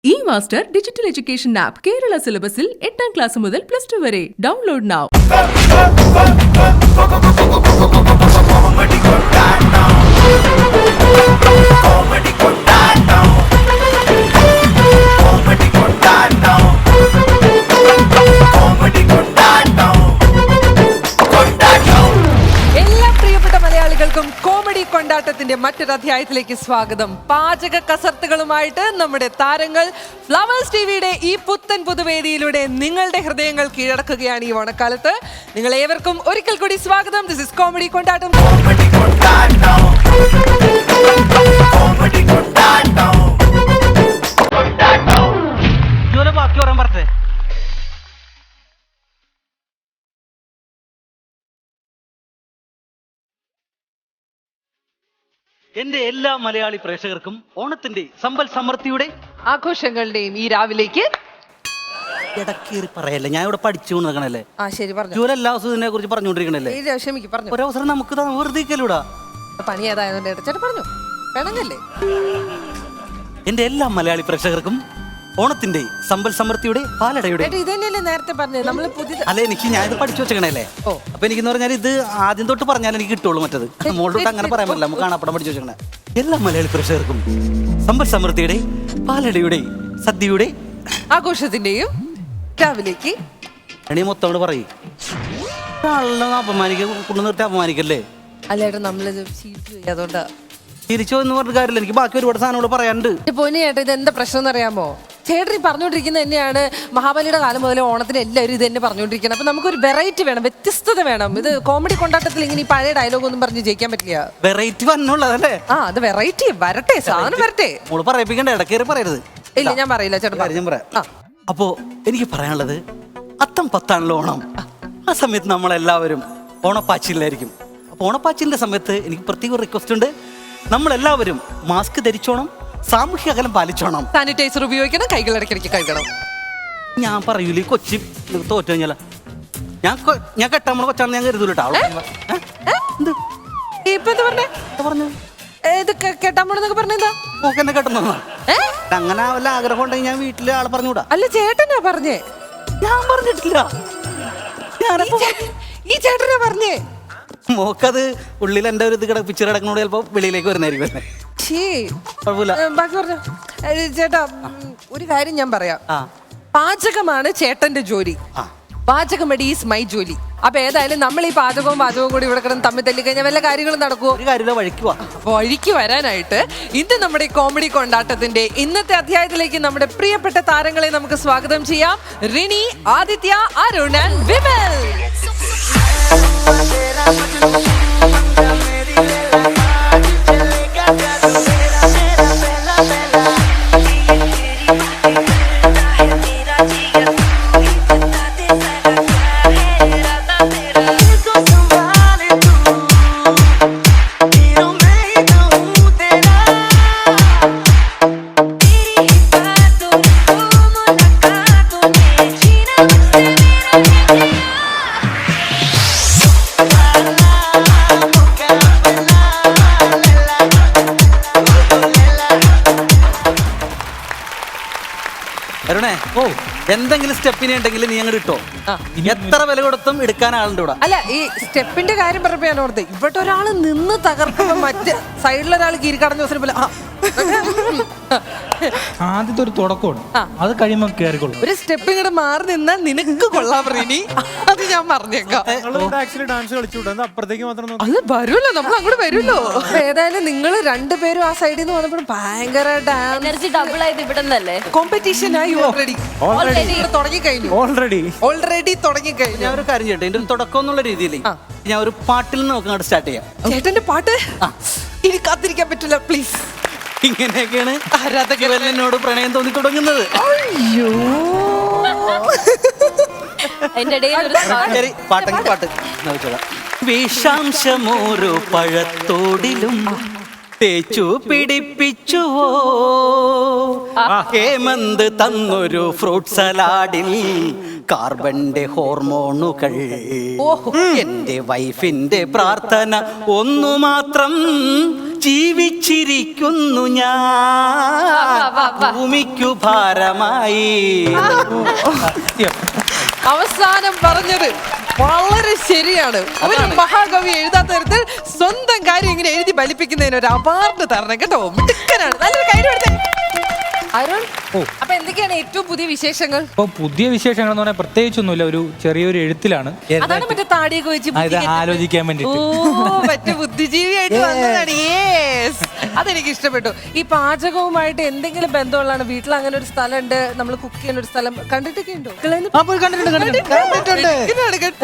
E-Master Digital Education App Kerala syllabus 8ാം class മുതൽ +2 വരെ download now. Comedy കൊണ്ടാട്ടത്തിന്റെ മറ്റൊരു അധ്യായത്തിലേക്ക് സ്വാഗതം. പാചക കസർത്തുകളുമായിട്ട് നമ്മുടെ താരങ്ങൾ ഫ്ലവേഴ്സ് ടിവിയുടെ ഈ പുത്തൻ പുതുവേദിയിലൂടെ നിങ്ങളുടെ ഹൃദയങ്ങൾ കീഴടക്കുകയാണ് ഈ ഓണക്കാലത്ത്. നിങ്ങൾ ഏവർക്കും ഒരിക്കൽ കൂടി സ്വാഗതം. ദിസ് ഇസ് കോമഡി കൊണ്ടാട്ടം. എന്റെ എല്ലാ മലയാളി പ്രേക്ഷകർക്കും ഓണത്തിന്റെ സമ്പൽ സമൃദ്ധിയുടെ ആഘോഷങ്ങളുടെയും ഈ രാവിലേക്ക് ഇടക്കേറി പറയല്ലേ, ഞാൻ ഇവിടെ പഠിച്ചു നടക്കണല്ലേ. ശരി പറഞ്ഞു. ജൂലെല്ലാ ദിവസത്തിനെ കുറിച്ച് പറഞ്ഞുകൊണ്ടിരിക്കണല്ലേ. ഒരവസരം നമുക്ക് വെറുതെ പണി ഏതായതുകൊണ്ട് പറഞ്ഞു വേണമെന്നല്ലേ. എന്റെ എല്ലാ മലയാളി പ്രേക്ഷകർക്കും ഓണത്തിന്റെ സമ്പൽ സമൃദ്ധിയുടെ പാലടയുടെ നേരത്തെ അല്ലെ, എനിക്ക് ഞാൻ ഇത് പഠിച്ചു വെച്ചേക്കണല്ലേ. അപ്പൊ എനിക്കെന്ന് പറഞ്ഞാൽ ഇത് ആദ്യം തൊട്ട് പറഞ്ഞാൽ എനിക്ക് കിട്ടുള്ളൂ. മറ്റത് മോളോട്ട് അങ്ങനെ പറയാൻ പറ്റില്ല. നമുക്ക് കാണാപ്പടം പഠിച്ചു വെച്ചേക്കണേ. എല്ലാ മലയാളി പ്രേക്ഷകർക്കും സമ്പൽ സമൃദ്ധിയുടെ പാലടയുടെ സദ്യയുടെ ആഘോഷത്തിന്റെയും രാവിലേക്ക് എണീ മൊത്തം പറയും. കൊണ്ടു നിർത്തി അപമാനിക്കല്ലേ. അല്ലേട്ടാ നമ്മളിത് അതുകൊണ്ടാ തിരിച്ചോ എന്ന് പറഞ്ഞ കാര്യമില്ല. എനിക്ക് ബാക്കി ഒരുപാട് സാധനങ്ങൾ പറയാനുണ്ട്. പൊന്നി ചേട്ടാ, ഇത് എന്താ പ്രശ്നം എന്നറിയാമോ? ചേട്ടൻ പറഞ്ഞുകൊണ്ടിരിക്കുന്നത് തന്നെയാണ് മഹാബലിയുടെ കാലം മുതൽ ഓണത്തിന് എല്ലാവരും ഇത് തന്നെ പറഞ്ഞുകൊണ്ടിരിക്കുന്നത്. അപ്പൊ നമുക്കൊരു വെറൈറ്റി വേണം, വ്യത്യസ്തത വേണം. ഇത് കോമഡി കൊണ്ടാട്ടത്തിൽ ഇങ്ങനെ ഈ പഴയ ഡയലോഗ് ഒന്നും പറഞ്ഞ് ജയിക്കാൻ പറ്റില്ല. വെറൈറ്റി വന്നുള്ളതല്ലേ? അത് വെറൈറ്റി വരട്ടെ, സാധനം വരട്ടെ. മോള് പറയിപ്പിക്കണ്ട, ഇടക്കേറി പറയരുത്. ഇല്ല, ഞാൻ പറയില്ല ചേട്ടാ. ഞാൻ പറയാം. അപ്പോ എനിക്ക് പറയാനുള്ളത്, അത്തം പത്താണല്ലോ ഓണം. ആ സമയത്ത് നമ്മളെല്ലാവരും ഓണപ്പാച്ചിലായിരിക്കും. അപ്പൊ ഓണപ്പാച്ചിലിന്റെ സമയത്ത് എനിക്ക് പ്രത്യേക റിക്വസ്റ്റ് ഉണ്ട്. നമ്മളെല്ലാവരും മാസ്ക് ധരിച്ചോണം, സാമൂഹ്യ അകലം പാലിച്ചോണം, സാനിറ്റൈസർ ഉപയോഗിക്കണം, കൈകൾ ഇടയ്ക്കിടയ്ക്ക് കഴുകണം. ഞാൻ പറയൂലേ, കൊച്ചി തോറ്റു കഴിഞ്ഞാൽ ഞാൻ കെട്ടാമ്മ കൊച്ചാണെന്ന് ഞാൻ കരുതൂലട്ടാ. അങ്ങനെ വല്ല ആഗ്രഹം ഉണ്ടെങ്കിൽ ഞാൻ വീട്ടിലെ ആളെ പറഞ്ഞുകൂടാ. അല്ല, ചേട്ടനാ പറഞ്ഞേ, ഞാൻ പറഞ്ഞിട്ടില്ല. ഈ ചേട്ടനാ പറഞ്ഞേ. മോക്കത് ഉള്ളിൽ എന്റെ ഒരു ഇത് പിക്ചർ കിടക്കുന്നോട് ചിലപ്പോ വെളിയിലേക്ക് വരുന്നതായിരിക്കും. ചേട്ടാ, ഒരു കാര്യം ഞാൻ പറയാം. പാചകമാണ് ചേട്ടന്റെ ജോലി, പാചകമടി ഈസ് മൈ ജോലി. അപ്പൊ ഏതായാലും നമ്മൾ ഈ പാചകവും കൂടി ഇവിടെ കിടന്ന് തമ്മിൽ തല്ലി കഴിഞ്ഞാൽ വല്ല കാര്യങ്ങളും നടക്കുമോ? വഴിക്ക് വരാനായിട്ട് ഇന്ന് നമ്മുടെ കോമഡി കൊണ്ടാട്ടത്തിന്റെ ഇന്നത്തെ അധ്യായത്തിലേക്ക് നമ്മുടെ പ്രിയപ്പെട്ട താരങ്ങളെ നമുക്ക് സ്വാഗതം ചെയ്യാം. റിനി, ആദിത്യ, അരുൺ ആൻഡ് വിമൽ. എന്തെങ്കിലും സ്റ്റെപ്പിനെ ഉണ്ടെങ്കിൽ നീ അങ്ങോട്ട് ഇട്ടോ. എത്ര വില കൊടുത്തും എടുക്കാൻ ആളുണ്ട് ഇവിടെ. അല്ല, ഈ സ്റ്റെപ്പിന്റെ കാര്യം പറഞ്ഞപ്പോ ഞാൻ ഓർത്ത്, ഇവിടെ ഒരാള് നിന്ന് തകർക്കുമ്പോ മറ്റേ സൈഡിലൊരാൾ കീരിക്കടഞ്ഞ ദിവസം പോലെ ആദ്യത്തെ ഒരു തുടക്കമാണ്, അത് കഴിയുമ്പോ കേറിക്കൊള്ളു. ഒരു സ്റ്റെപ്പ് ഇങ്ങോട്ട് മാറി നിന്നാ നിനക്ക് കൊള്ളാൻ പറയണി. അത് ഞാൻ പറഞ്ഞേക്കാം. അത് വരുമല്ലോ, നമ്മൾ അങ്ങോട്ട് വരുമല്ലോ. ഏതായാലും നിങ്ങൾ രണ്ടുപേരും ആ സൈഡിൽ നിന്ന് വന്നപ്പോൾ ഭയങ്കര എനർജി ഡബിൾ ആയത് ഇവിടെ നിന്നല്ലേ? കോമ്പറ്റീഷൻ ആയി ഓൾറെഡി തുടങ്ങിക്കഴിഞ്ഞു. ഞാൻ ഒരു കാര്യം ചെയ്യട്ടെ, എന്റെ ഒരു തുടക്കം എന്നുള്ള രീതിയിൽ ഞാൻ ഒരു പാട്ടിൽ നിന്ന് നമുക്ക് അങ്ങോട്ട് സ്റ്റാർട്ട് ചെയ്യാം. ചേട്ടന്റെ പാട്ട് ഇനി കാത്തിരിക്കാൻ പറ്റില്ല, പ്ലീസ്. ഇങ്ങനെയൊക്കെയാണ് എന്നോട് പ്രണയം തോന്നി തുടങ്ങുന്നത്. അയ്യോ, പാട്ട് വിഷാംശമോരോ പഴത്തോടിലും തേച്ചു പിടിപ്പിച്ചുവോ, ഹേമന്ത് തന്നൊരു ഫ്രൂട്ട് സലാഡിൽ കാർബന്റെ ഹോർമോണുകൾ. എന്റെ വൈഫിന്റെ പ്രാർത്ഥന ഒന്നു മാത്രം, ജീവിച്ചിരിക്കുന്നു ഞാൻ ഭൂമിക്കു ഭാരമായി. അവസാനം പറഞ്ഞത് വളരെ ശരിയാണ്. ഒരു മഹാകവി എഴുതാത്ത തരത്തിൽ സ്വന്തം കാര്യം ഇങ്ങനെ എഴുതി ഫലിപ്പിക്കുന്നതിന് ഒരു അവാർഡ് തരണം കേട്ടോ. മിടുക്കനാണ്. നല്ലൊരു കാര്യം എടുത്തേ. അരുൺ, അപ്പൊ എന്തൊക്കെയാണ് ഏറ്റവും പുതിയ വിശേഷങ്ങൾ? ഇപ്പൊ പുതിയ വിശേഷങ്ങൾ എന്ന് പറഞ്ഞാൽ പ്രത്യേകിച്ചൊന്നുമില്ല, ഒരു ചെറിയൊരു എഴുത്തിലാണ്. അതാണ് മറ്റേ താടിയൊക്കെ വെച്ച് ഇത് ആലോചിക്കാൻ വേണ്ടിട്ട്. മറ്റേ ബുദ്ധിജീവിയായിട്ട് വന്നതാണ്. യേസ്, അതെനിക്ക് ഇഷ്ടപ്പെട്ടു. ഈ പാചകവുമായിട്ട് എന്തെങ്കിലും ബന്ധമുള്ളതാണ്? വീട്ടിൽ അങ്ങനെ ഒരു സ്ഥലമുണ്ട്, നമ്മൾ കുക്ക് ചെയ്യുന്ന ഒരു സ്ഥലം കണ്ടിട്ടൊക്കെ ഉണ്ടോ?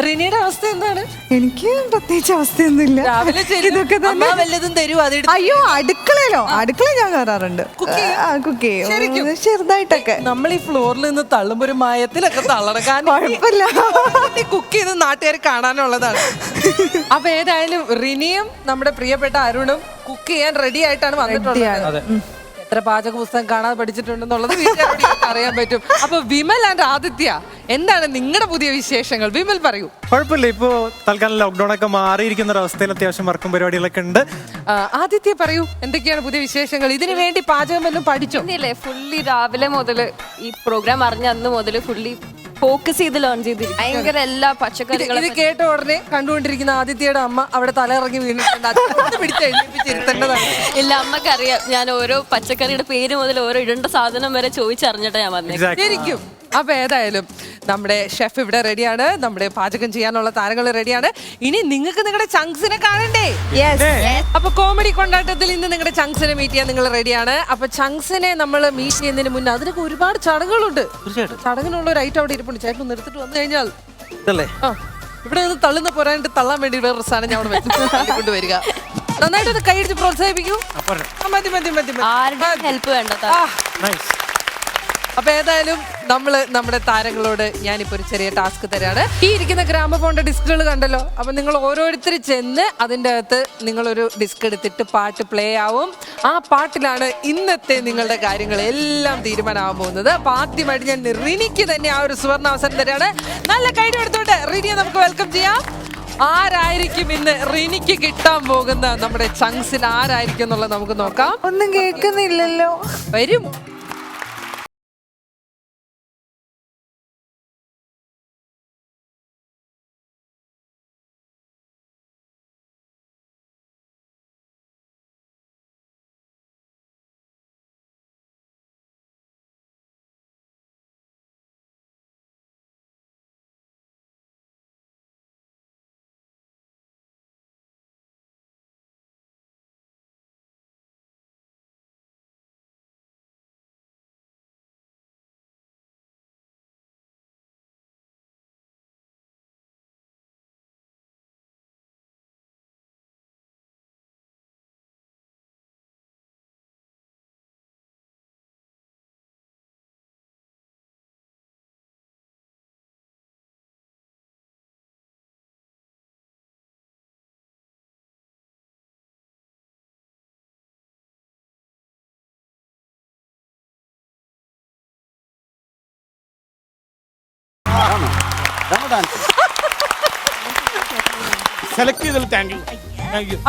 റിനിയുടെ അവസ്ഥ എന്താണ്? എനിക്ക് പ്രത്യേകിച്ച് അവസ്ഥയൊന്നുമില്ല. രാവിലെ ഇതൊക്കെ തന്നെ. വല്ലതും തരും അത് അയ്യോ, അടുക്കള ഞാൻ കയറാറുണ്ട്. കുക്ക് ചെയ്യും ചെറുതായിട്ടൊക്കെ. നമ്മൾ ഈ ഫ്ലോറിൽ നിന്ന് തള്ളുമ്പോ ഒരു മയത്തിലൊക്കെ തള്ളണം. കുഴപ്പമില്ല, കുക്ക് ചെയ്ത് നാട്ടുകാർ കാണാനുള്ളതാണ്. അപ്പൊ ഏതായാലും റിനിയും നമ്മുടെ പ്രിയപ്പെട്ട അരുണും കുക്ക് ചെയ്യാൻ റെഡി ആയിട്ടാണ് വന്നിട്ടുള്ളത്. എത്ര പാചക പുസ്തകം കാണാതെ പഠിച്ചിട്ടുണ്ടെന്നുള്ളത് വീട്ടുകാരോട് അറിയാൻ പറ്റും. അപ്പൊ വിമൽ ആൻഡ് ആദിത്യ, എന്താണ് നിങ്ങളുടെ പുതിയ വിശേഷങ്ങൾ? വിമൽ പറയൂ. കുഴപ്പമില്ല, ഇപ്പോ തൽക്കാലം ലോക്ക്ഡൌൺ ഒക്കെ മാറിയിരിക്കുന്ന ഒരു അവസ്ഥയിൽ അത്യാവശ്യം വർക്കും പരിപാടികളൊക്കെ ഉണ്ട്. ആദിത്യ പറയൂ, എന്തൊക്കെയാണ് പുതിയ വിശേഷങ്ങൾ? ഇതിനു വേണ്ടി പാചകം വല്ലതും പഠിച്ചോ? ഇല്ലേ, ഫുള്ളി രാവിലെ മുതല് ഈ പ്രോഗ്രാം അറിഞ്ഞ അന്ന് മുതല് ഫുള്ളി ഫോക്കസ് ചെയ്ത് ലേൺ ചെയ്തിരിക്കും. ഭയങ്കര എല്ലാ പച്ചക്കറികളും. ഇത് കേട്ട ഉടനെ കണ്ടുകൊണ്ടിരിക്കുന്ന ആദിത്യയുടെ അമ്മ അവിടെ തലയിറങ്ങി വീണിട്ടുണ്ട്. പിടിച്ചെഴുന്നേൽപ്പിച്ചിരുത്തേണ്ടതാണ്. ഇല്ല, അമ്മക്കറിയാം ഞാൻ ഓരോ പച്ചക്കറിയുടെ പേര് മുതൽ ഓരോ ഇടേണ്ട സാധനം വരെ ചോദിച്ചറിഞ്ഞിട്ടാ ഞാൻ വന്നേ. ശരിക്കും. അപ്പൊ ഏതായാലും നമ്മുടെ ഷെഫ് ഇവിടെ റെഡിയാണ്, നമ്മുടെ പാചകം ചെയ്യാനുള്ള താരങ്ങൾ റെഡിയാണ്. ഇനി നിങ്ങൾക്ക് നിങ്ങളുടെ ചങ്ക്സിനെ കാണണ്ടേ? അപ്പൊ കോമഡി കൊണ്ടാട്ടത്തിൽ ഇന്ന് നിങ്ങളുടെ ചങ്ക്സിനെ മീറ്റ് ചെയ്യാൻ നിങ്ങൾ റെഡിയാണ്. അപ്പൊ ചങ്ക്സിനെ നമ്മൾ മീറ്റ് ചെയ്യുന്നതിന് മുന്നേ അതിനൊക്കെ ഒരുപാട് ചടങ്ങുകളുണ്ട്. ചടങ്ങിനുള്ള ഒരു ഐറ്റം അവിടെ ഇരിപ്പുണ്ട്. ചേട്ടൻ നിർത്തിട്ട് വന്നു കഴിഞ്ഞാൽ ഇവിടെ നിന്ന് തള്ളുന്ന പോരാണ്ട് തള്ളാൻ വേണ്ടി വേറൊരു സാധനം ഞാൻ അവിടെ കൊണ്ടുവരിക. നന്നായിട്ട് കൈയടിച്ച് പ്രോത്സാഹിപ്പിക്കൂ. മതി മതി മതി. ആരുടെ ഹെൽപ്പ് വേണ്ട. അപ്പൊ ഏതായാലും നമ്മുടെ താരങ്ങളോട് ഞാനിപ്പോ ഒരു ചെറിയ ടാസ്ക് തരാണ്. ഈ ഇരിക്കുന്ന ഗ്രാമഫോണിന്റെ ഡിസ്കുകൾ കണ്ടല്ലോ. അപ്പൊ നിങ്ങൾ ഓരോരുത്തർ ചെന്ന് അതിൻ്റെ അകത്ത് നിങ്ങളൊരു ഡിസ്ക് എടുത്തിട്ട് പാട്ട് പ്ലേ ആവും. ആ പാട്ടിലാണ് ഇന്നത്തെ നിങ്ങളുടെ കാര്യങ്ങൾ എല്ലാം തീരുമാനമാകാൻ പോകുന്നത്. അപ്പൊ ആദ്യമായിട്ട് ഞാൻ റിനിക്ക് തന്നെ ആ ഒരു സുവർണ അവസരം തരാണ്. നല്ല കൈഡി എടുത്തോണ്ട് റിനിയെ നമുക്ക് വെൽക്കം ചെയ്യാം. ആരായിരിക്കും ഇന്ന് റിനിക്ക് കിട്ടാൻ പോകുന്ന നമ്മുടെ ചങ്സിൽ ആരായിരിക്കും എന്നുള്ളത് നമുക്ക് നോക്കാം. ഒന്നും കേൾക്കുന്നില്ലല്ലോ. വരും.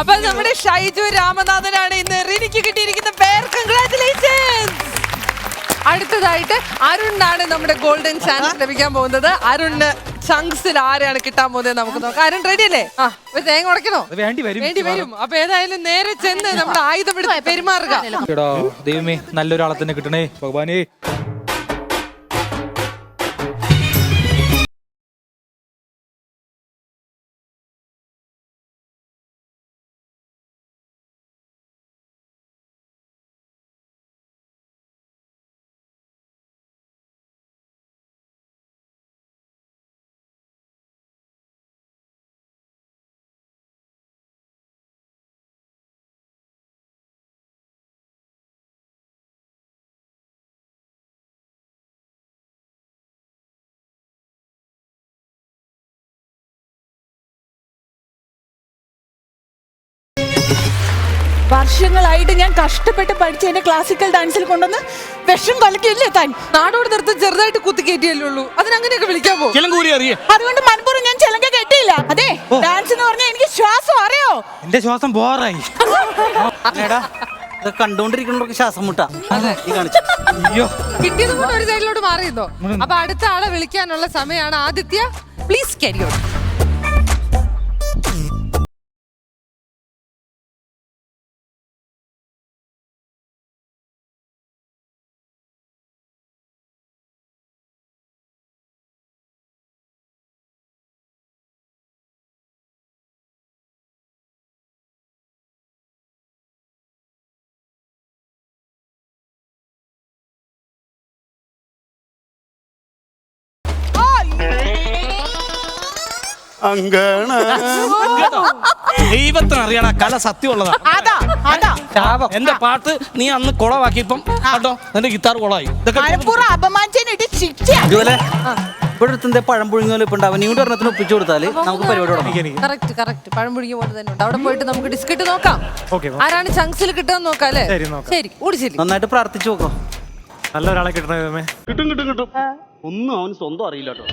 അപ്പൊ നമ്മുടെ ഷൈജു രാമനാഥനാണ് ഇന്ന് റിനിക്ക് കിട്ടിയിരിക്കുന്ന പേർ. കൺഗ്രാറ്റുലേഷൻസ്. അടുത്തതായിട്ട് അരുണാണ് നമ്മുടെ ഗോൾഡൻ ചാൻസ് ലഭിക്കാൻ പോകുന്നത്. അരുണ് ചങ്ക്സിൽ ആരെയാണ് കിട്ടാൻ പോകുന്നത് നമുക്ക് നോക്കാം. അരുൺ റെഡി അല്ലേ? തേങ്ങ ഉടക്കണോ? വേണ്ടി വരും. അപ്പൊ ഏതായാലും നേരെ ചെന്ന് നമ്മുടെ ആയുധം എടുത്ത് പെരുമാറുക. ദൈവമേ, നല്ലൊരാളെ തന്നെ കിട്ടണേ ഭഗവാനേ. വർഷങ്ങളായിട്ട് ഞാൻ കഷ്ടപ്പെട്ട് പഠിച്ച എന്റെ ക്ലാസിക്കൽ ഡാൻസിൽ കൊണ്ടുവന്ന് വിഷം കലക്കില്ലേ താൻ. നാടോട് നിർത്തി ചെറുതായിട്ട് കുത്തിക്കേറ്റിയല്ലേ ഉള്ളൂ, അതിനങ്ങനെയൊക്കെ വിളിക്കാൻ പോകും. അതുകൊണ്ട് മനപ്പൂർവ്വം ഞാൻ ചിലങ്ക കെട്ടിയില്ല. മനസ്സിലായില്ല. അതെ, ഡാൻസ് എന്ന് പറഞ്ഞാൽ എനിക്ക് ശ്വാസം അറിയോ? എന്റെ ശ്വാസം ബോറായി. എടാ, ഇത് കണ്ടോണ്ടിരിക്കുന്നവർക്ക് ശ്വാസം മുട്ടാ. നീ കാണിച്ചു. അയ്യോ, കിട്ടിയത് കൊണ്ട് ഒരു സൈഡിലോട്ട് മാറിയിരുന്നോ? അപ്പൊ അടുത്ത ആളെ വിളിക്കാനുള്ള സമയമാണ്. Aditya, please carry on. ദൈവത്തിന് അറിയണ കല സത്യമുള്ളതാ. അതാ അതാ ശാപം. എന്റെ പാട്ട് നീ അന്ന് കുളവാക്കിയപ്പം കേട്ടോ എന്റെ ഗിത്താർ കുളമായി. ഇതൊക്കെ മലപ്പുറം അപമാനിച്ചിട്ട് ശിക്ഷ. ഇതുപോലെ ഇവിടെ അടുത്തെ പഴം പുഴുങ്ങലും ഇപ്പൊ ഉണ്ടാവും. നീ ഒരെണ്ണത്തിന് ഒപ്പിച്ചു കൊടുത്താല് നമുക്ക് പരിപാടി തുടങ്ങാം. Correct correct. പഴം പുഴുങ്ങിയ പോലെ തന്നെ ഉണ്ട്. അവിടെ പോയിട്ട് നമുക്ക് ഡിസ്കറ്റ് നോക്കാം. ഓക്കെ ആരാണ് ചങ്സിൽ കിട്ടുക നോക്കാം അല്ലേ? ശരി, നോക്കാം. ശരി, ഓടിച്ചില്ല. നന്നായിട്ട് പ്രാർത്ഥിച്ചു നോക്കാം. നല്ലൊരാളെ കിട്ടണേ. കിട്ടും. ഒന്നും അവന് സ്വന്തം അറിയില്ല കേട്ടോ.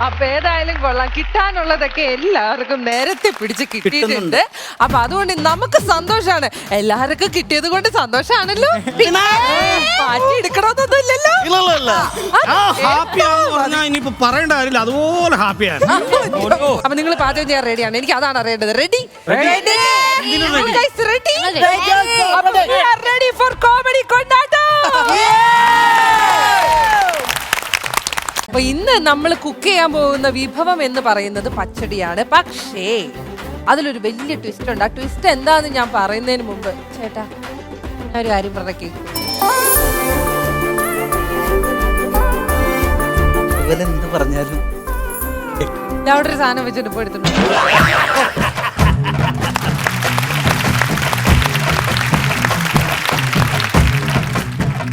അപ്പൊ ഏതായാലും കൊള്ളാം. കിട്ടാനുള്ളതൊക്കെ എല്ലാവർക്കും നേരത്തെ പിടിച്ച് കിട്ടിയിട്ടുണ്ട്. അപ്പൊ അതുകൊണ്ട് നമുക്ക് സന്തോഷാണ്. എല്ലാവർക്കും കിട്ടിയത് കൊണ്ട് സന്തോഷാണല്ലോ. മാറ്റി എടുക്കണമെന്നൊന്നുമില്ലല്ലോ. ഇനിയിപ്പോ പറയേണ്ട കാര്യമില്ല, അതുപോലെ ഹാപ്പിയാണ്. അപ്പൊ നിങ്ങൾ പാചകം ചെയ്യാൻ റെഡിയാണ്? എനിക്ക് അതാണ് അറിയേണ്ടത്. റെഡി? റെഡി ഫോർ കോമഡി കൊണ്ടാട്ടം. അപ്പൊ ഇന്ന് നമ്മൾ കുക്ക് ചെയ്യാൻ പോകുന്ന വിഭവം എന്ന് പറയുന്നത് പച്ചടിയാണ്. പക്ഷേ അതിലൊരു വലിയ ട്വിസ്റ്റ് ഉണ്ട്. ആ ട്വിസ്റ്റ് എന്താന്ന് ഞാൻ പറയുന്നതിന് മുമ്പ് ചേട്ടാ ഞാൻ ഒരു കാര്യം പറഞ്ഞ കേൾക്കും. എന്ത് പറഞ്ഞാലും ഞാൻ അവിടെ ഒരു സാധനം വെച്ചിട്ട് പോയി എടുത്തിട്ടുണ്ട്.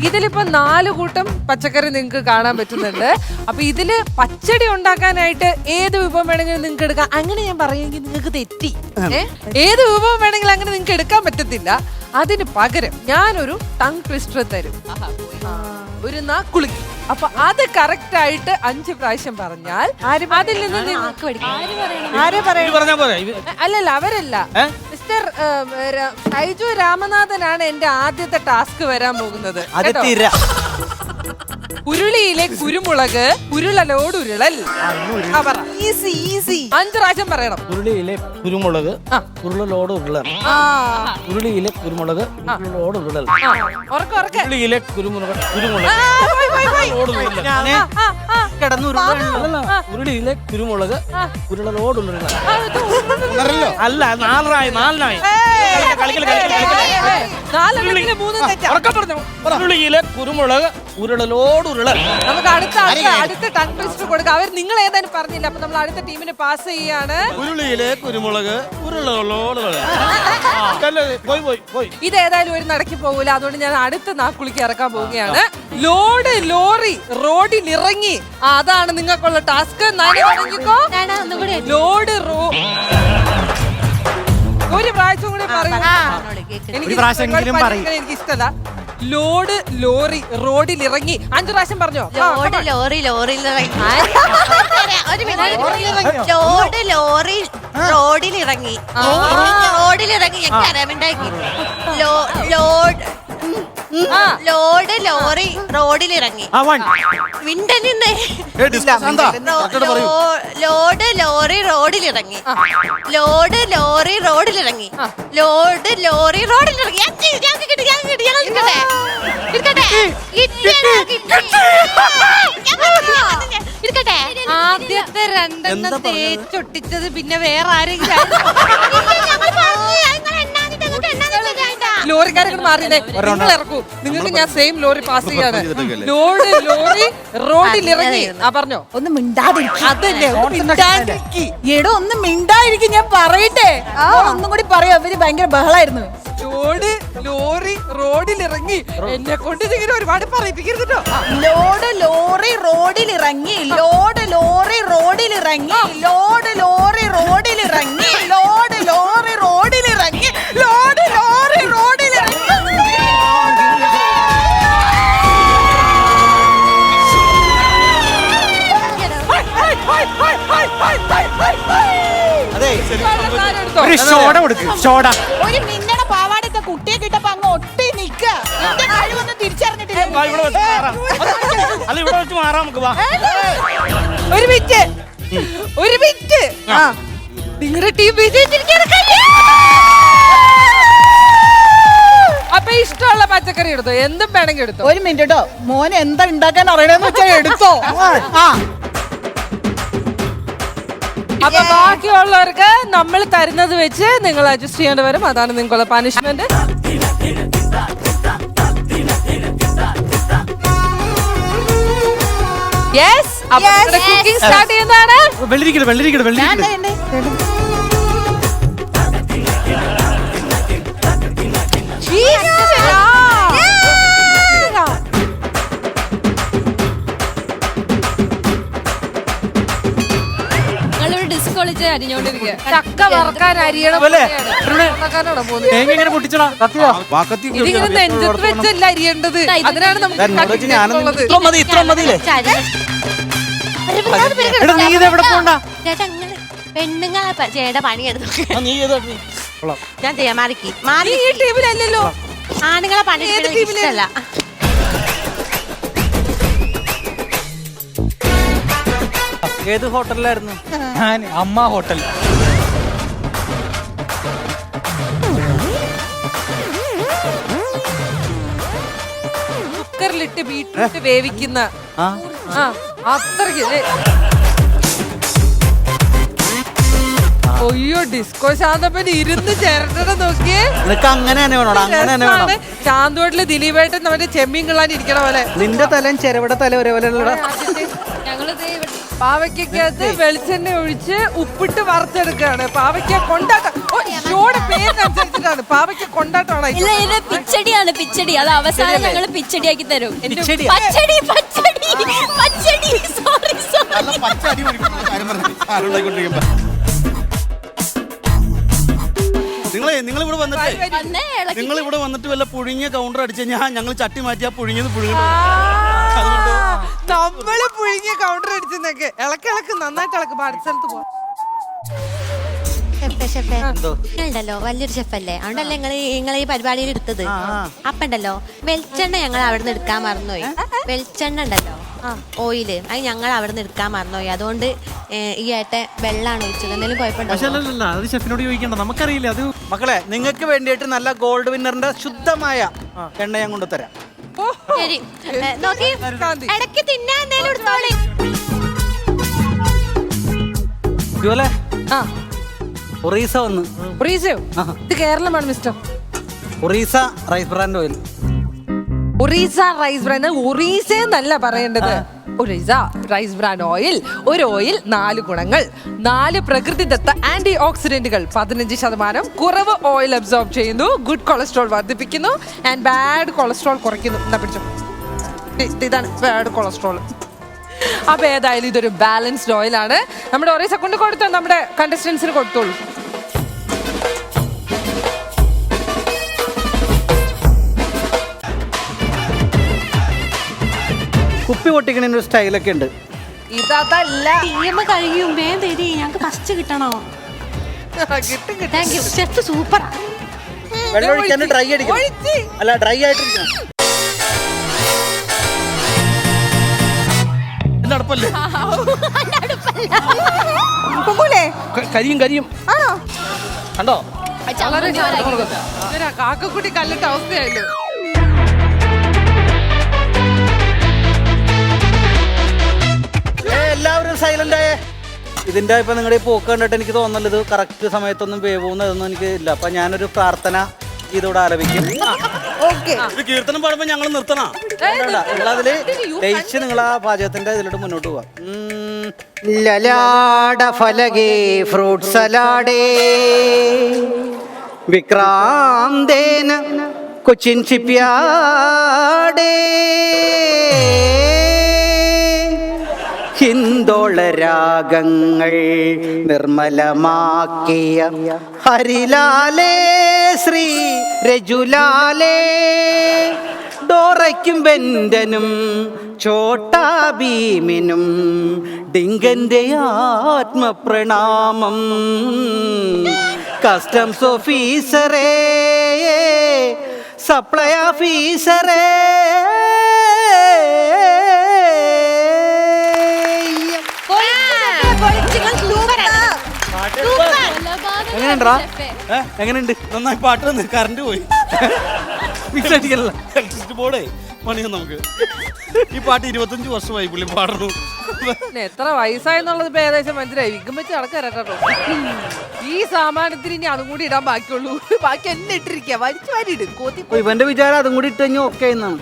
ഇതിലിപ്പോ 4 കൂട്ടം പച്ചക്കറി നിങ്ങൾക്ക് കാണാൻ പറ്റുന്നുണ്ട്. അപ്പൊ ഇതില് പച്ചടി ഉണ്ടാക്കാനായിട്ട് ഏത് വിഭവം വേണമെങ്കിലും നിങ്ങൾക്ക് എടുക്കാം. അങ്ങനെ ഞാൻ പറയുമെങ്കിൽ നിങ്ങൾക്ക് തെറ്റി. ഏത് വിഭവം വേണമെങ്കിലും അങ്ങനെ നിങ്ങൾക്ക് എടുക്കാൻ പറ്റത്തില്ല. അതിന് പകരം ഞാനൊരു ടങ് ട്വിസ്റ്റർ തരും, ഒരു നാക്കുളുക്കി. അപ്പൊ അത് കറക്റ്റ് ആയിട്ട് 5 പ്രാവശ്യം പറഞ്ഞാൽ അതിൽ നിന്ന് അല്ലല്ല അവരല്ല, മിസ്റ്റർ ഷൈജു രാമനാഥനാണ് എന്റെ ആദ്യത്തെ ടാസ്ക് വരാൻ പോകുന്നത്. ഉരുളിയിലെ കുരുമുളക് ഉരുളലോടുരുളൽ. Easy easy. 5 പ്രാവശ്യം പറയണം. ഉരുളിയിലെ കുരുമുളക് ഉരുളലോട് ഉരുളൽ. ഉരുളിയിലെ കുരുമുളക് ഉരുളലോട് ഉരുളൽ. ഉരുളിയിലെ കുരുമുളക് ഉരുളിയിലെ കുരുമുളക് ഉരുളലോട് ഉരുളൽ. അല്ല, 4 നാലിനായി. ഉരുളിയിലെ കുരുമുളക് ഉരുളലോട് ഉരുളൽ. നമുക്ക് അടുത്ത ടങ് ട്വിസ്റ്റർ കൊടുക്കാം. അവർ നിങ്ങൾ ഏതായാലും പറഞ്ഞില്ല. അപ്പൊ നമ്മൾ അടുത്ത ടീമിന് പാസ് ചെയ്യാണ്. ഉരുളിയിലെ കുരുമുളക് ഉരുളലോട് ഉരുളൽ. പോയി. ഇത് ഏതായാലും ഒരു നടക്കി പോകൂല. അതുകൊണ്ട് ഞാൻ അടുത്ത നാക്കുളിക്ക് ഇറക്കാൻ പോവുകയാണ്. ലോഡ് ലോറി റോഡിൽ ഇറങ്ങി. അതാണ് നിങ്ങൾക്കുള്ള ടാസ്ക്. ലോഡ് ഒരു പ്രാവശ്യം കൂടെ പറയും. എനിക്ക് ഇഷ്ടമല്ല. ലോഡ് ലോറി റോഡിൽ ഇറങ്ങി. 5 പ്രാവശ്യം പറഞ്ഞോ. ലോഡ് ലോറി ലോറിൽ ഇറങ്ങി. ലോഡ് ലോറി റോഡിൽ ഇറങ്ങി. റോഡിൽ ഇറങ്ങി. ഞങ്ങൾക്ക് അറിയാമുണ്ടാക്കി. ലോഡ് ലോറി റോഡിൽ ഇറങ്ങി. വിണ്ടലിന്ന് ലോഡ് ലോറി റോഡിൽ ഇറങ്ങി. ലോഡ് ലോറി റോഡിൽ ഇറങ്ങി. ലോഡ് ലോറി റോഡിൽ ഇറങ്ങി. ആദ്യത്തെ 2 തേച്ചൊട്ടിച്ചത് പിന്നെ വേറെ ആരെങ്കിലും ലോറിക്കാരെ മാറിയേ നിങ്ങൾ ഇറക്കൂ. നിങ്ങൾക്ക് ഞാൻ സെയിം ലോറി പാസ് ചെയ്യാണ്. ലോറി റോഡിൽ ഇറങ്ങി. ആ പറഞ്ഞോ. ഒന്ന് മിണ്ടാതിരിക്കും. അതല്ലേ മിണ്ടാണ്ടിരിക്ക്. എടോ ഒന്ന് മിണ്ടാതിരിക്കും, ഞാൻ പറയട്ടെ. ഒന്നും കൂടി പറയാം, അവര് ഭയങ്കര ബഹളായിരുന്നു. ലോറി റോഡിൽ ഇറങ്ങി. എന്നെ കൊണ്ട് ഇങ്ങനെ ഒരുപാട് പറയിപ്പിക്കരുത് കേട്ടോ. ലോഡ് ലോറി റോഡിൽ ഇറങ്ങി, ലോഡ് ലോറി റോഡിൽ ഇറങ്ങി, ലോഡ് ലോറി റോഡിൽ ഇറങ്ങി, ലോഡ് ലോറി റോഡിൽ ഇറങ്ങി, ലോഡ് ലോറി റോഡിൽ ഇറങ്ങി. അതെ ഒരു ഷോട കൊടുക്കും, ഷോട. ഒരു മിന്നണ പാവാടത്തെ കുട്ടിയെ കിട്ടപ്പോ അങ്ങ് ഒട്ടി നിക്ക. എന്റെ കഴിവൊന്നും തിരിച്ചറിഞ്ഞിട്ടില്ല. വാ, ഇവിടെ വെച്ച് മാറാം. അല്ല ഇവിടെ വെച്ച് മാറാം നമുക്ക്. വാ. ഒരു മിനിറ്റ് നിങ്ങളുടെ ടീം വിജയിച്ചിരിക്കുകയാണ്. അപ്പൊ ഇഷ്ടമുള്ള പച്ചക്കറി എടുത്തോ, എന്തും വേണമെങ്കിൽ എടുത്തോ. ഒരു മിനിറ്റ് കേട്ടോ, മോനെ എന്താ ഉണ്ടാക്കാൻ അറിയണമെന്ന് വെച്ചാൽ എടുത്തോ. ആ അപ്പൊ ബാക്കിയുള്ളവർക്ക് നമ്മൾ തരുന്നത് വെച്ച് നിങ്ങൾ അഡ്ജസ്റ്റ് ചെയ്യേണ്ടി വരും. അതാണ് നിങ്ങൾക്കുള്ള പണിഷ്മെന്റ്. യെസ്, അപ്പൊ കുക്കിംഗ് സ്റ്റാർട്ട് ചെയ്യുന്നതാണ്. വെള്ളിരിക്കട്. ഞാൻ ഉണ്ട്. നിങ്ങളൊരു ഡിസ്ക് കളിച്ച് അരിഞ്ഞോണ്ടിരിക്കുക. ചക്ക വറക്കാൻ അരിയണം. തേങ്ങ എങ്ങനെ പൊട്ടിച്ചടാ? ഇതിങ്ങനെ നെഞ്ചത്ത് വെച്ചല്ല അരിയേണ്ടത്. അതിനാണ് നമുക്ക് ഇത്ര മതി, ഇത്ര മതിയില്ലേ? എടാ നീ ഇത് എവിടെ പോണ്ട? ചേട്ടാ ഇങ്ങള് പെണ്ണുങ്ങളെ ചേട്ടാ പണിയെടുത്തു. നീ ചെയ്തോ. ഞാൻ ചെയ്യാം. മാറിക്ക് ഈ ടീമിലല്ലല്ലോ. ആണുങ്ങളെ പണി ഇഷ്ടമല്ല. ഏത് ഹോട്ടലിലായിരുന്നു? ഞാൻ അമ്മ ഹോട്ടൽ. കുക്കറിലിട്ട് ബീട്രൂട്ട് വേവിക്കുന്ന അത്രയ്ക്ക്. അയ്യോ ഡിസ്കോ ശാന്തപ്പൻ ഇരുന്ന് ചേരട്ട നോക്കിയേ. നിനക്ക് അങ്ങനെ തന്നെ വേണോടാ, അങ്ങനെ തന്നെ വേണം. ശാന്തോട്ടില് ദിലീപേട്ടൻ നമ്മുടെ ചെമ്മീൻ കിള്ളാൻ ഇരിക്കണ പോലെ. നിന്റെ തലയും ചെരവട തല ഒരേപോലെ ഞങ്ങളിത് ഇവിടെ പാവയ്ക്കകത്ത് വെളിച്ചെണ്ണ ഒഴിച്ച് ഉപ്പിട്ട് വറുത്തെടുക്കുകയാണ്. പാവയ്ക്ക കൊണ്ടാട്ടം. പേരനുസരിച്ചിട്ടാണ് പാവയ്ക്ക കൊണ്ടാട്ടമാണ്. ഇല്ല, ഇത് പിച്ചടിയാണ്, പിച്ചടി. അത് അവസാനം ഞങ്ങൾ പിച്ചടിയാക്കി തരും. പിച്ചടിയാ? പച്ചടി പച്ചടി പച്ചടി. സോറി നിങ്ങൾ ഇവിടെ വന്നിട്ട് വല്ല പുഴുങ്ങിയ കൗണ്ടർ അടിച്ച ഞങ്ങൾ ചട്ടി മാറ്റിയാ പുഴുങ്ങിയത് നമ്മള് പുഴുങ്ങിയ കൗണ്ടർ അടിച്ചെന്നൊക്കെ. ഇളക്കിളക്ക് നന്നായിട്ട് ഇളക്ക്. അടുത്ത സ്ഥലത്ത് പോ. നിങ്ങളുണ്ടല്ലോ വലിയൊരു ഷെഫല്ലേ, അതുകൊണ്ടല്ലേ നിങ്ങളെ ഈ പരിപാടിയിൽ എടുത്തത്. അപ്പണ്ടല്ലോ വെളിച്ചെണ്ണ ഞങ്ങൾ അവിടെ നിന്ന് എടുക്കാൻ മറന്നുപോയി. വെളിച്ചെണ്ണ ഉണ്ടല്ലോ, ഓയില്, അത് ഞങ്ങൾ അവിടെ നിന്ന് എടുക്കാൻ മറന്നുപോയി. അതുകൊണ്ട് ഈ ഏട്ടൻ വെള്ളമാണ് ഒഴിച്ചത്. എന്തെങ്കിലും കുഴപ്പമുണ്ടോ? അത് ഷെഫിനോട് ചോദിക്കണ്ട, നമുക്കറിയില്ല. അത് മക്കളെ, നിങ്ങൾക്ക് വേണ്ടിയിട്ട് നല്ല ഗോൾഡ് വിന്നറിന്റെ ശുദ്ധമായ എണ്ണ ഞാൻ കൊണ്ടുതരാം. ശരി, നോക്കി ഇടയ്ക്ക് തിന്നാൻ എന്തേലും എടുത്തോളി. ഇതുപോലെ ഒറീസ വന്ന്. ഒറീസയോ? ഇത് കേരളമാണ് mister. Oryza rice bran oil. Oryza rice bran. Oryza എന്നല്ല പറയേണ്ടത്. Oryza rice bran oil. ഒരു ഓയിൽ 4 ഗുണങ്ങൾ, 4 പ്രകൃതിദത്ത ആന്റി ഓക്സിഡന്റുകൾ, 15% കുറവ് ഓയിൽ അബ്സോർബ് ചെയ്യുന്നു, ഗുഡ് കൊളസ്ട്രോൾ വർദ്ധിപ്പിക്കുന്നു ആൻഡ് ബാഡ് കൊളസ്ട്രോൾ കുറയ്ക്കുന്നു. എന്താ പിടിച്ചോ, ഇതാണ് ബാഡ് കൊളസ്ട്രോൾ. അപ്പൊ ഏതായാലും ഇതൊരു ബാലൻസ്ഡ് ഓയിലാണ്. നമ്മുടെ ഒറീസ കൊണ്ട് കൊടുത്തോ, നമ്മുടെ കണ്ടസ്റ്റൻസിന് കൊടുത്തോളൂ. കുപ്പി പൊട്ടിക്കണ ഒരു സ്റ്റൈലൊക്കെ ഉണ്ട്. ഇതല്ല ടീം കഴിയും. വേഗം തരി, ഞങ്ങൾക്ക് ഫസ്റ്റ് കിട്ടണോ? കിട്ടും. Thank you chef, super. വെള്ളം ഒഴിക്കാൻ ഡ്രൈ അടിക്കണം. അല്ല, ഡ്രൈ ആയിട്ടിരിക്കണം. അടുപ്പല്ലേ? കരിയും ആണോ? കണ്ടോ? കാക്കക്കുട്ടി കല്ലിട്ട അവസ്ഥയായില്ലോ. എല്ലാവരും സൈലന്റ് ആയേ. ഇതിന്റെ ഇപ്പൊ നിങ്ങളുടെ ഈ പോക്ക് കണ്ടിട്ട് എനിക്ക് തോന്നുന്നത് ഇത് കറക്റ്റ് സമയത്തൊന്നും വേവൂന്നതൊന്നും എനിക്ക് ഇല്ല. അപ്പൊ ഞാനൊരു പ്രാർത്ഥന ഇതോടെ ആലപിക്കും. ഓക്കെ ഇത് കീർത്തനം പാടുമ്പോ ഞങ്ങൾ നിർത്തണം. നിങ്ങളതില് ലയിച്ച് നിങ്ങൾ ആ പാചകത്തിന്റെ ഇതിലോട്ട് മുന്നോട്ട് പോവാം. ലലാട ഫലകേ ഫ്രൂട്ട് സലാഡേ വിക്രാന്തേന കൊച്ചിൻ ഷിപ്പ്യാർഡേ ഹിന്ദോള രാഗങ്ങൾ നിർമ്മലമാക്കിയ ഹരിലാലേ ശ്രീ രജുലാലേ ഡോറയ്ക്കും ബെൻഡനും ചോട്ടാ ഭീമിനും ഡിങ്കന്റെ ആത്മപ്രണാമം കസ്റ്റംസ് ഓഫീസറേ സപ്ലൈ ഓഫീസറേ എങ്ങനെയുണ്ടാ? എങ്ങനെയുണ്ട്? നന്നായി പാട്ട് വന്ന് കറണ്ട് പോയി. ഇലക്ട്രിസിറ്റി ബോർഡേ പണിയും നമുക്ക്. ഈ പാട്ട് 25 വർഷമായി പുള്ളി പാടുന്നു. പിന്നെ എത്ര വയസ്സായെന്നുള്ളത് ഇപ്പൊ ഏകദേശം മനസ്സിലായി. വിൽക്കും വെച്ച് നടക്കാരട്ടോ. ഈ സാമാനത്തിന് ഇനി അതും കൂടി ഇടാൻ ബാക്കിയുള്ളൂ. ബാക്കി എന്നെ ഇട്ടിരിക്കുക. വലിച്ചു വാരി ഇടും. കോത്തി ഇവന്റെ വിചാരം അതും കൂടി ഇട്ട് കഴിഞ്ഞാൽ ഓക്കെ എന്നാണ്.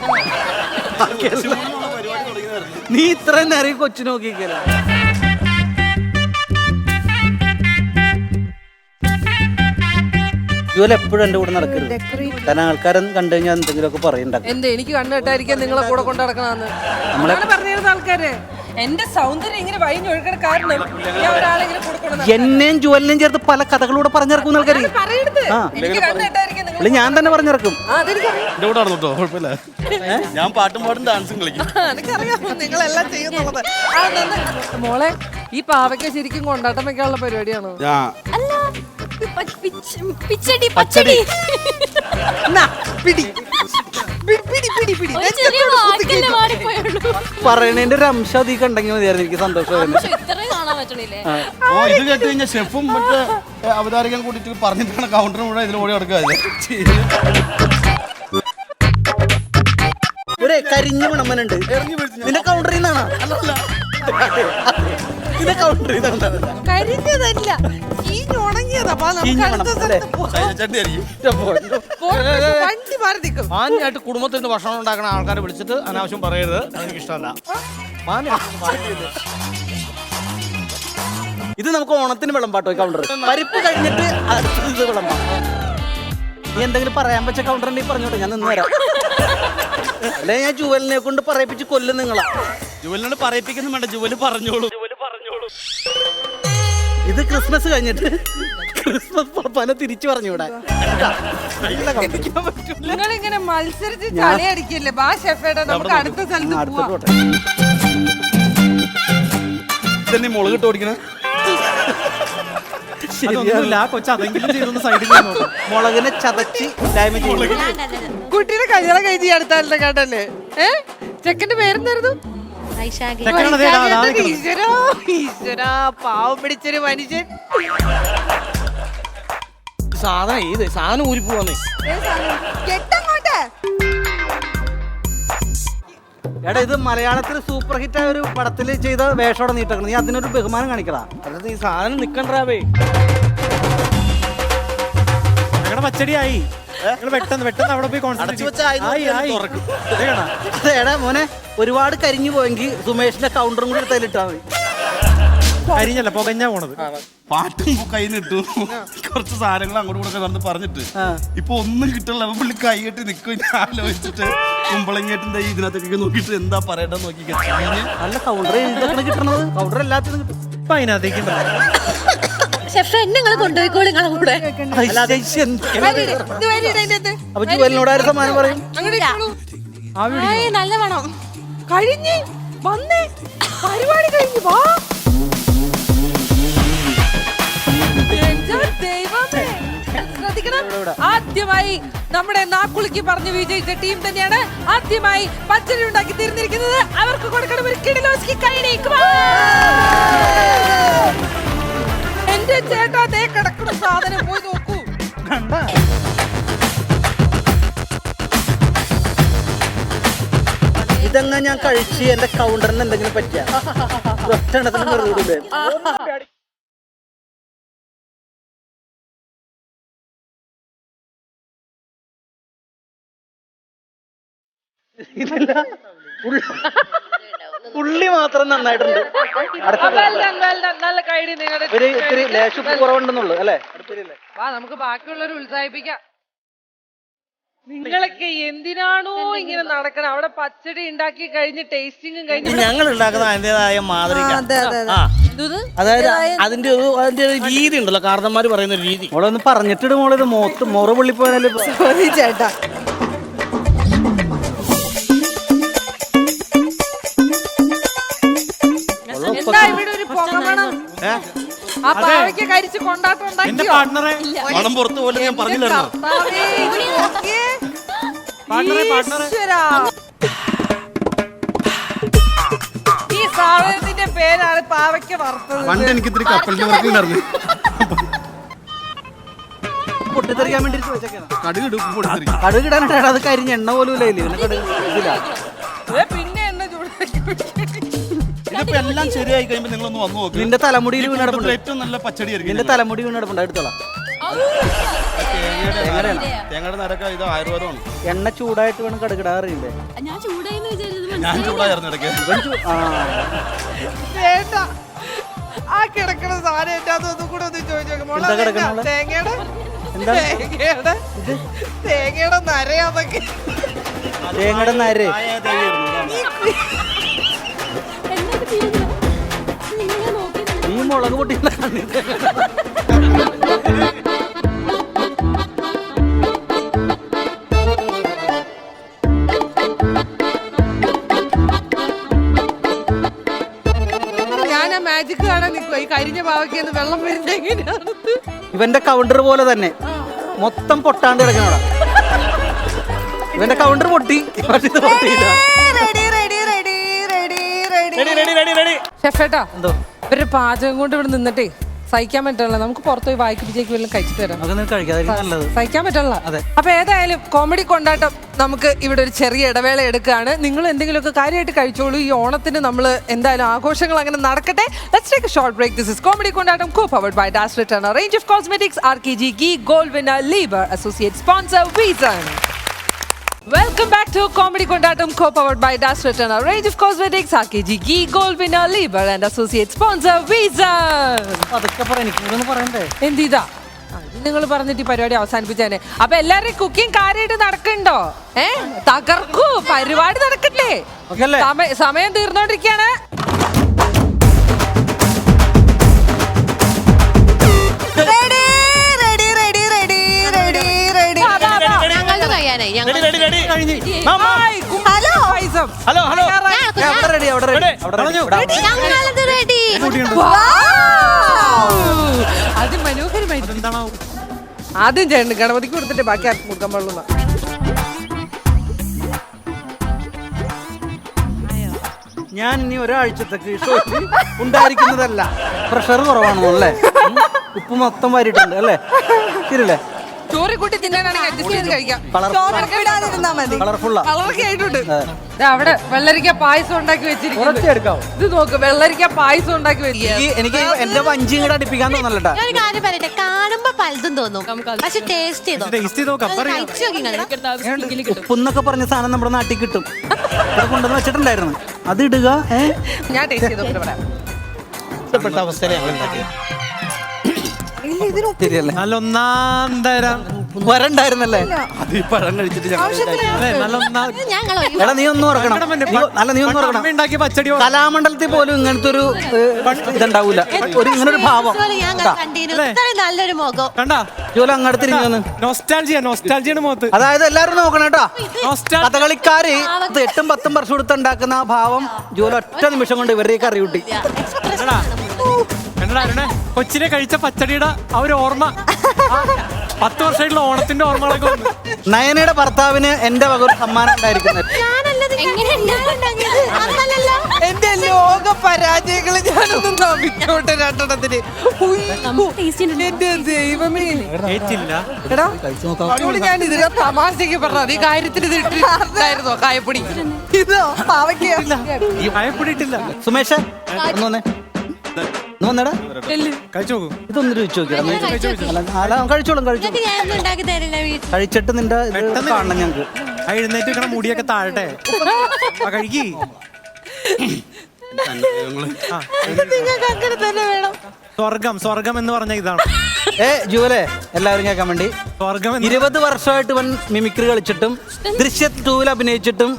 നീ ഇത്രയും നേരം കൊച്ചു നോക്കിക്കല. ജോലി എപ്പോഴും എന്റെ കൂടെ നടക്കരുത്. കാരണം ആൾക്കാരൊന്നും കണ്ടു കഴിഞ്ഞാൽ എന്തെങ്കിലുമൊക്കെ പറയണ്ടാക്കും. എന്ത് എനിക്ക് കണ്ടിട്ടായിരിക്കാം നിങ്ങളെ കൂടെ കൊണ്ടു നടക്കണമെന്ന് നമ്മളെ പറഞ്ഞിരുന്ന ആൾക്കാര്. എന്റെ സൗന്ദര്യം ഇങ്ങനെ വൈഞ്ഞൊഴുകണ കാരണം ഞാൻ ഒരാളെങ്കിലും കൂടെ കൊണ്ടു എന്നെയും ജോലിനെയും ചേർത്ത് പല കഥകളൂടെ പറഞ്ഞിറക്കും ആൾക്കാർ. പറയരുത്. എനിക്ക് കണ്ടിട്ടായിരിക്കാം നിങ്ങൾ ഞാൻ തന്നെ പറഞ്ഞിറക്കും. എന്റെ കൂടെ നടന്നു കേട്ടോ, കുഴപ്പമില്ല. ഞാൻ പാട്ടും പാടും ഡാൻസും കളിക്കും. എനിക്കറിയാമോ നിങ്ങളെല്ലാം ചെയ്യുന്നുള്ളത്. മോളെ ഈ പാവയ്ക്ക ശരിക്കും കൊണ്ടാട്ടം വെക്കാനുള്ള പരിപാടിയാണോ? പിച്ചടി പച്ചടി പറയണേന്റെ ഒരു അംശം അധികം കണ്ടെങ്കിൽ മതിയായിരുന്നു. എനിക്ക് സന്തോഷമായിരുന്നു. ഓ ഇത് കേട്ട് കഴിഞ്ഞാൽ ഷെഫും മറ്റേ അവതാരകൻ കൂട്ടിട്ട് പറഞ്ഞിട്ടാണ് കൗണ്ടർ മുഴുവൻ ഇതിൽ ഓടി നടക്കുക. ഇവിടെ കരിഞ്ഞു മണമ്മനുണ്ട്. നിന്റെ കൗണ്ടറിൽ നിന്നാണോ? നിന്റെ കൗണ്ടറിൽ നിന്നാണ്. കരിഞ്ഞതല്ല ഈ ഉണങ്ങിയതാ. മാന്യമായിട്ട് കുടുംബത്തിൽ നിന്ന് ഭക്ഷണം ഉണ്ടാക്കുന്ന ആൾക്കാരെ വിളിച്ചിട്ട് അനാവശ്യം പറയരുത്. എനിക്ക് ഇഷ്ടമല്ല. ഇത് നമുക്ക് ഓണത്തിന് വിളമ്പാട്ടോ ഈ കൗണ്ടർ. പരിപ്പ് കഴിഞ്ഞിട്ട് അടുത്തത് ഇത് വിളമ്പാം. നീ എന്തെങ്കിലും പറയാൻ പറ്റ കൗണ്ടർ ഉണ്ടെങ്കിൽ പറഞ്ഞോട്ടെ, ഞാൻ നിന്ന് തരാം. അല്ലെ ഞാൻ ജുവലിനെ കൊണ്ട് പറയിപ്പിച്ച് കൊല്ലും നിങ്ങളാ. ജുവലിനോട് പറയിപ്പിക്കുന്നു വേണ്ട, ജുവല് പറഞ്ഞോളൂ. ഇത് ക്രിസ്മസ് കഴിഞ്ഞിട്ട് ക്രിസ്മസ് പപ്പനെ തിരിച്ചു പറഞ്ഞുകൂടാ. നിങ്ങളിങ്ങനെ മത്സരിച്ച് ചളിയടിക്കില്ലേ? ബാ ഷെഫേട്ടാ, നമുക്ക് അടുത്ത സ്ഥലത്ത് പോവാം. ഇതന്നെ മുളകിട്ട് ഓടിക്കണേ. കൊച്ചതെങ്കിലും ചെയ്തൊന്ന് സൈഡിൽ മുളകിനെ ചതച്ച് ഡാമേജ് ചെയ്യും. കുട്ടിയുടെ കല്യാണം കഴിഞ്ഞ് അടുത്താളുടെ കണ്ടല്ലേ? ചെക്കന്റെ പേരെന്തായിരുന്നു? ഈശ്വരാ, പാവം പിടിച്ചൊരു മനുഷ്യൻ. സാധനം ഊരി പോവാന്നേ. എടാ ഇത് മലയാളത്തിൽ സൂപ്പർ ഹിറ്റ് ആയ ഒരു പടത്തിൽ ചെയ്ത വേഷോടെ നീട്ടക്കണം. നീ അതിനൊരു ബഹുമാനം കാണിക്കടാ. ഈ സാധനം നിക്കണ്ടാവേ. ഞങ്ങളുടെ പച്ചടിയായി. പെട്ടെന്ന് അവിടെ പോയി എടാ മോനെ, ഒരുപാട് കരിഞ്ഞു പോയെങ്കിൽ സുമേഷിന്റെ കൗണ്ടറും കൂടി എടുത്താലിട്ടാ മതി. കരിഞ്ഞല്ല പുകഞ്ഞാ പോണത്. പാട്ടും കയ്യിലിട്ടു, കുറച്ച് സാധനങ്ങൾ അങ്ങോട്ട് കൂടെ നടന്ന് പറഞ്ഞിട്ട് ഇപ്പൊ ഒന്നും കിട്ടില്ല. പുള്ളി കൈ കെട്ടി നിൽക്കും. ആലോചിച്ചിട്ട് കുമ്പളങ്ങേട്ടിന്റെ ഇതിനകത്തൊക്കെ നോക്കിയിട്ട് എന്താ പറയട്ടെ നോക്കി നല്ല കൗണ്ടർ കിട്ടണത്. കൗണ്ടർ എല്ലാത്തിനും കിട്ടും. ഇപ്പൊ അതിനകത്തേക്ക് നിങ്ങൾ കൊണ്ടുപോയിക്കോളൂ നിങ്ങളെ കൂടെ. അപ്പൊ ജുവലിനോട് സമ്മാനം പറയും. നല്ല വേണം. കഴിഞ്ഞ് വന്നേ, പരിപാടി കഴിഞ്ഞു. വാ ദൈവമേ, ശ്രദ്ധിക്കണം. ആദ്യമായി നമ്മുടെ നാക്കുളിക്ക് പറഞ്ഞ് വിജയിച്ച ടീം തന്നെയാണ് ആദ്യമായി പച്ചടി ഉണ്ടാക്കി തീർന്നിരിക്കുന്നത്. അവർക്ക് കൊടുക്കണം ഒരു കിടിലോസ്കി കൈഡി. എന്റെ ചേട്ടാ, ദേ കിടക്കുന്ന സാധനം പോയി നോക്കൂ. ഇതെങ്ങനെ ഞാൻ കഴിച്ച് എന്റെ കൗണ്ടറിന് എന്തെങ്കിലും പറ്റിയ ഒറ്റ ഇതില്ല. പുള്ളി മാത്രം നന്നായിട്ടുണ്ട്. നല്ല കൈഡി നിങ്ങളുടെ ഒരു ഇത്തിരി ലേശം കുറവുണ്ടെന്നുള്ളു അല്ലേ? അടുത്തിരിയല്ലേ? വാ നമുക്ക് ബാക്കിയുള്ളവർ ഉത്സാഹിപ്പിക്കാം. നിങ്ങളൊക്കെ എന്തിനാണോ ഇങ്ങനെ നടക്കണം? അവിടെ പച്ചടി ഉണ്ടാക്കി കഴിഞ്ഞ് ടേസ്റ്റിംഗും കഴിഞ്ഞ് ഞങ്ങൾ ഉണ്ടാക്കുന്ന അതിൻ്റെതായ മാതൃക. അതെ അതെ ആ അതായത് അതിന്റെ ഒരു രീതി ഉണ്ടല്ലോ, കാരണന്മാര് പറയുന്ന ഒരു രീതി. മോളൊന്ന് പറഞ്ഞിട്ടിട് മോളെ, ഇത് മൊറ പുള്ളിപ്പോയാലും സോറി ചേട്ടാ. എന്താ ഇവിടെ ഒരു പുകമണം? ആ പാവയ്ക്ക് കരിച്ച് കൊണ്ടാട്ടം എന്റെ ഉണ്ടാക്കിയോ? പാർട്ണറെ മണം പുറത്ത് പോലെ ഞാൻ പറഞ്ഞില്ലായിരുന്നോ? കർത്താവേ, ഇത് നോക്കിയേ. പാർട്ണറെ ഈശ്വരാ. ഈ സാധനത്തിന്റെ പേരാണ് പാവയ്ക്ക വറുത്തത്. പണ്ട് എനിക്ക് ഇത്തിരി കപ്പലിന്റെ വർക്കുണ്ടായിരുന്നു. പൊട്ടിത്തെറിക്കാൻ വേണ്ടി വെച്ചേക്കാണ്. കടുകിടും പൊടിത്തിരിക്കും. കടുക് ഇടാനായിട്ട് അത് കരിഞ്ഞ എണ്ണ പോലും ഇല്ല. ഇവനെ കടുക് ഇതില്ല. പിന്നെ എണ്ണ ചൂടാക്കി ഇതിപ്പോ എല്ലാം ശരിയായി കഴിയുമ്പോ നിങ്ങളൊന്ന് വന്നു നോക്ക്. നിന്റെ തലമുടിയിൽ വീണടപ്പുണ്ട്. ഏറ്റവും നല്ല പച്ചടി ആയിരിക്കും. നിന്റെ തലമുടി വീണടപ്പുണ്ട്. എടുത്തോളാം. തേങ്ങയുടെ നരക്ക ഇത് ആയുർവേദമാണ്. എണ്ണ ചൂടായിട്ട് വേണം കടുകിടാറിയില്ലേ? ഞാൻ ചൂടായെന്ന് വിചാരിച്ചത് ഞാൻ ചൂടായിരുന്നു ഇടയ്ക്ക്. വേണ്ട. ആ കിടക്കണ സാധനം എന്റെ അതൊന്നും കൂടെ ഒന്ന് ചോദിച്ചു എന്താ കിടക്കണ? തേങ്ങയുടെ എന്താ? തേങ്ങയുടെ നരയാന്നൊക്കെ. തേങ്ങയുടെ നര്. നീ മുളക് പൊട്ടിക്കുന്ന ഞാൻ ആ മാജിക് കാണാൻ നിൽക്കുക. ഈ കരിഞ്ഞ പാവയ്ക്ക് വെള്ളം വരുന്നത് എങ്ങനെയാണ്? ഇവന്റെ കൗണ്ടർ പോലെ തന്നെ മൊത്തം പൊട്ടാണ്ട് കിടക്കണോടാ. ഇവന്റെ കൗണ്ടർ പൊട്ടി, പക്ഷെ ഇത് പൊട്ടിയില്ല. ഷെഫേട്ടാ, ഇവരുടെ പാചകം കൊണ്ട് ഇവിടെ നിന്നിട്ടേ സഹിക്കാൻ പറ്റില്ല. നമുക്ക് പുറത്തുപോയി വായിക്കിപ്പിച്ചേക്ക് വല്ലതും കഴിച്ചിട്ട് വരാം. നല്ലത്. സഹിക്കാൻ പറ്റില്ല. അതെ. അപ്പൊ ഏതായാലും കോമഡി കൊണ്ടാട്ടം നമുക്ക് ഇവിടെ ഒരു ചെറിയ ഇടവേള എടുക്കുകയാണ്. നിങ്ങൾ എന്തെങ്കിലുമൊക്കെ കാര്യമായിട്ട് കഴിച്ചോളൂ. ഈ ഓണത്തിന് നമ്മൾ എന്തായാലും ആഘോഷങ്ങൾ അങ്ങനെ നടക്കട്ടെ. Let's take a short break. This is Comedy Kondatam, co-powered by Das Return, a range of cosmetics, RKG Ghee, Gold winner Lieber, associate sponsor Veezan. Welcome back to Comedy Kondatam, co-powered by Das Return, a range of cosmetics, RKG Ghee, Gold winner Lieber, and associate sponsor Veezan. അതൊക്കെ പറ, എനിക്ക് പറയണ്ടേ? എന്തിതാ നിങ്ങൾ പറഞ്ഞിട്ട് ഈ പരിപാടി അവസാനിപ്പിച്ചേനെ. അപ്പൊ എല്ലാവരുടെയും കുക്കിംഗ് കാര്യമായിട്ട് നടക്കണ്ടോ? തകർക്കൂ, പരിപാടി നടക്കട്ടെ. സമയം തീർന്നോണ്ടിരിക്കാണ്. ആദ്യം ചേട്ടൻ ഗണപതിക്ക് കൊടുത്തിട്ട് ബാക്കി ആർക്കും കൊടുക്കാൻ പാടുള്ള. ഞാൻ ഇനി ഒരാഴ്ചത്തേക്ക് ഷോയിൽ ഉണ്ടായിരിക്കുന്നതല്ല. പ്രഷർ കുറവാണോ അല്ലേ? ഉപ്പ് മൊത്തം വാരിയിട്ടുണ്ട് അല്ലേ? ശരിയല്ലേ? ചോറി കൂട്ടി തിന്നാനാണെങ്കിൽ അഡ്ജസ്റ്റ് ചെയ്ത് കഴിക്കാം. കളർഫുള്ളാ. കളറൊക്കെ ആയിട്ടുണ്ട്. അവിടെ വെള്ളരിക്ക പായസം ഉണ്ടാക്കി വെച്ചിരിക്കുന്നു. ഇത് നോക്ക്, വെള്ളരിക്ക പായസം ഉണ്ടാക്കി വെച്ചിരിക്കുക. എനിക്ക് എന്റെ വഞ്ചി കൂടെ അടുപ്പിക്കാൻ തോന്നല്ലട്ടാ. ഞാൻ ഒരു കാര്യം പറയട്ടെ, കാണുമ്പോ പലതും തോന്നും, പക്ഷെ ടേസ്റ്റ് ചെയ്തോ. ഉപ്പെന്നൊക്കെ പറഞ്ഞ സാധനം നമ്മുടെ നാട്ടിൽ കിട്ടും. ഇവിടെ കൊണ്ടുവന്ന് വെച്ചിട്ടുണ്ടായിരുന്നു. അത് ഇടുക. ഞാൻ ടേസ്റ്റ് ചെയ്തോട്ട് പറയാം. ഇഷ്ടപ്പെട്ട അവസ്ഥയിൽ ഞങ്ങൾ ഉണ്ടാക്കിയത്. ശരിയല്ലേ? നല്ല ഒന്നാം തരം വരണ്ടായിരുന്നല്ലേ? അത് ഈ പഴം കഴിച്ചിട്ട് എടാ നീ ഒന്നും ഓർക്കണം. നീ ഒന്നും ഓർക്കണം. ഉണ്ടാക്കിയ പച്ചടി കലാമണ്ഡലത്തിൽ പോലും ഇങ്ങനത്തെ ഒരു ഇതുണ്ടാവൂല. ഇങ്ങനൊരു ഭാവം നല്ലൊരു മുഖം കണ്ടാ ജോലി അങ്ങോട്ട് തിരിഞ്ഞു വന്ന്. നോസ്റ്റാൾജിയാണ് മുഖത്ത്. അതായത് എല്ലാരും നോക്കണം കേട്ടോ. കഥകളിക്കാര് 8ഉം 10ഉം വർഷം എടുത്ത് ഉണ്ടാക്കുന്ന ആ ഭാവം ജോലി ഒറ്റ നിമിഷം കൊണ്ട് ഇവരുടെ കറി കൂട്ടി. കൊച്ചിനെ കഴിച്ച പച്ചടിയുടെ ആ ഒരു ഓർമ്മ, 10 വർഷമായിട്ടുള്ള ഓണത്തിന്റെ ഓർമ്മകളൊക്കെ വന്നു. നയനയുടെ ഭർത്താവിന് എന്റെ വക ഒരു സമ്മാനം ഉണ്ടായിരിക്കുന്നത്. എന്റെ ലോക പരാജയങ്ങള് ഞാനൊന്നും നമിച്ചോട്ടെ രണ്ടെണ്ണത്തിന്. എന്റെ ദൈവമേ. എടാ അവളോട് ഞാൻ ഇതിനെ തമാശക്ക് പറഞ്ഞത് ഈ കാര്യത്തിന് ഇത് ഇട്ടിട്ടുണ്ടായിരുന്നോ കായപ്പൊടി? ഇതോ പാവയ്ക്ക് കായപ്പൊടി ഇട്ടില്ല. സുമേഷ് ഒന്ന് വന്നേ. വന്നേടാ കഴിച്ചു ഇതൊന്നും രുചിച്ചു നോക്കിയാ കഴിച്ചോളും. കഴിച്ചിട്ട് നിന്റെ ഇത് കാണണം ഞങ്ങക്ക്. എഴുന്നേറ്റ് വെക്കണ മുടിയൊക്കെ താഴട്ടെ. കഴുകി. നിങ്ങൾക്ക് അങ്ങനെ തന്നെ വേണം. സ്വർഗം എന്ന് പറഞ്ഞ ഇതാണ്. ജൂലെ എല്ലാവരും കേൾക്കാൻ വേണ്ടി സ്വർഗം 20 വർഷമായിട്ട് ഇവൻ മിമിക്രി കളിച്ചിട്ടും ദൃശ്യത്തിൽ 2 അഭിനയിച്ചിട്ടും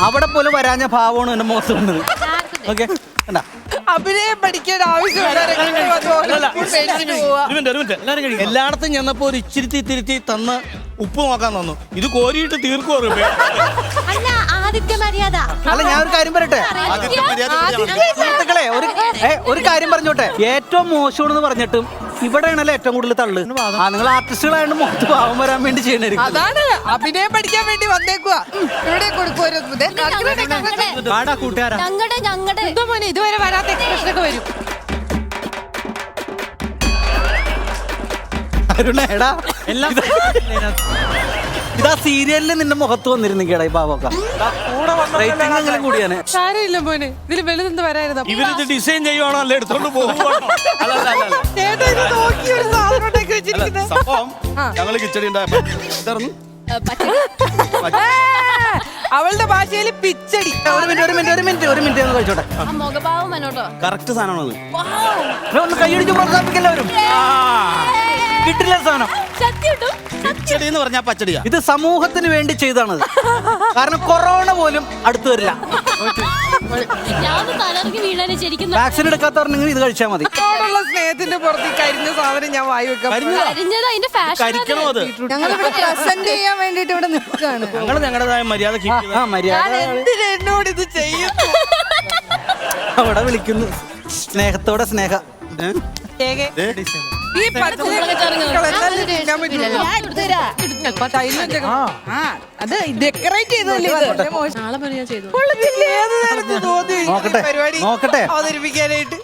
അവിടെ പോലും വരാഞ്ഞ ഭാവമാണ് എന്റെ മുഖത്ത് വന്നത്. ഓക്കെ അഭിനയം പഠിക്കാൻ ആവശ്യമില്ല. എല്ലായിടത്തും ചെന്നപ്പോ ഒരു തിരുത്തി തന്ന് ഉപ്പ് നോക്കാൻ തന്നു. ഇത് കോരിയിട്ട് തീർക്കോ? അല്ല ആദിത്യ മര്യാദ. അല്ല ഞാൻ ഒരു കാര്യം പറയട്ടെ സുഹൃത്തുക്കളെ, ഒരു കാര്യം പറഞ്ഞോട്ടെ. ഏറ്റവും മോശമാണെന്ന് പറഞ്ഞിട്ടും ഇവിടെയാണല്ലോ ഏറ്റവും കൂടുതൽ തള്ളു. നിങ്ങൾ ആർട്ടിസ്റ്റുകളായതുകൊണ്ട് മുഖത്ത് പാവം വരാൻ വേണ്ടി ചെയ്യണായിരിക്കും. അതാണ് അഭിനയം പഠിക്കാൻ വേണ്ടി വന്നേക്കുക. ഇവിടെ കൊടുക്കുമായിരുന്നു. കൂട്ടുകാരാ ഞങ്ങളുടെ എന്തോ മോനെ ഇതുവരെ വരാത്ത എക്സ്പ്രഷൻ ഒക്കെ വരും. അരുണേടാ എല്ലാം ഇതാ സീരിയലിൽ നിന്റെ മുഖത്ത് വന്നിരുന്നെങ്കിടാ ഈ പാവൊക്കെ റേറ്റിംഗ് അങ്ങനെ കൂടിയാണ്. കാര്യമില്ല മോനെ, ഇതിൽ വലുതെന്ത് വരായിരുന്നു. ഇവരിത് ഡിസൈൻ ചെയ്യുവാണോ അല്ല എടുത്തോണ്ട് പോകുവാണോ? ചേട്ടാ ഇത് നോക്കി ഒരു സാധനം ഉണ്ടാക്കി വെച്ചിരിക്കുന്നത്. സംഭവം ഞങ്ങള് കിച്ചടി ഉണ്ടായിരുന്നു. അവളുടെ ഭാഷയിൽ പിച്ചടി. ഒരു മിനിറ്റ് ഒന്ന് കഴിച്ചോട്ടെ. മുഖഭാവം മനോട്ടോ. കറക്റ്റ് സാധനമാണത്. ഒന്ന് കൈയടിച്ച് പ്രോത്സാഹിപ്പിക്കല്ലാവരും. കിട്ടില്ല സാധനം. കിച്ചടി എന്ന് പറഞ്ഞാൽ പച്ചടിയാ. ഇത് സമൂഹത്തിന് വേണ്ടി ചെയ്താണത്. കാരണം കൊറോണ പോലും അടുത്ത് വരില്ല. വാക്സിൻ എടുക്കാത്തവരെങ്കിൽ ഇത് കഴിച്ചാൽ മതി. ോടുള്ള സ്നേഹത്തിന്റെ പുറത്ത് കരിഞ്ഞ സാധനം ഞാൻ വായി വെക്കാം. കരിക്കണോ അത്? ഞങ്ങളിവിടെ പ്രസന്റ് ചെയ്യാൻ വേണ്ടിട്ട് ഇവിടെ നിൽക്കുകയാണ്. ഞങ്ങൾ ഞങ്ങളുടേതായ മര്യാദ മര്യാദ എന്നോട് ഇത് ചെയ്യുന്നു. അവിടെ വിളിക്കുന്നു സ്നേഹത്തോടെ സ്നേഹ. ഈ അത് ഡെക്കറേറ്റ് ചെയ്തല്ലേ നോക്കട്ടെ അവതരിപ്പിക്കാനായിട്ട്.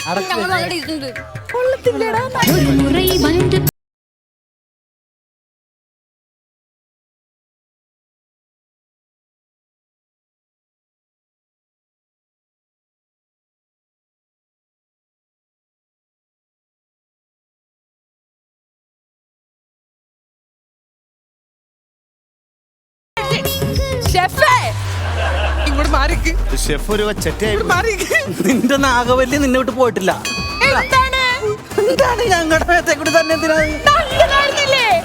ഇങ്ങോട്ട് മാറിക്ക്. ഷെഫ് ഒരു ചെറ്റയായി. നിന്റെ നാഗവല്ലി നിന്നെ വിട്ട് പോയിട്ടില്ല. എന്താണ് ഞങ്ങളുടെ മേത്തെ കൂടി തന്നെ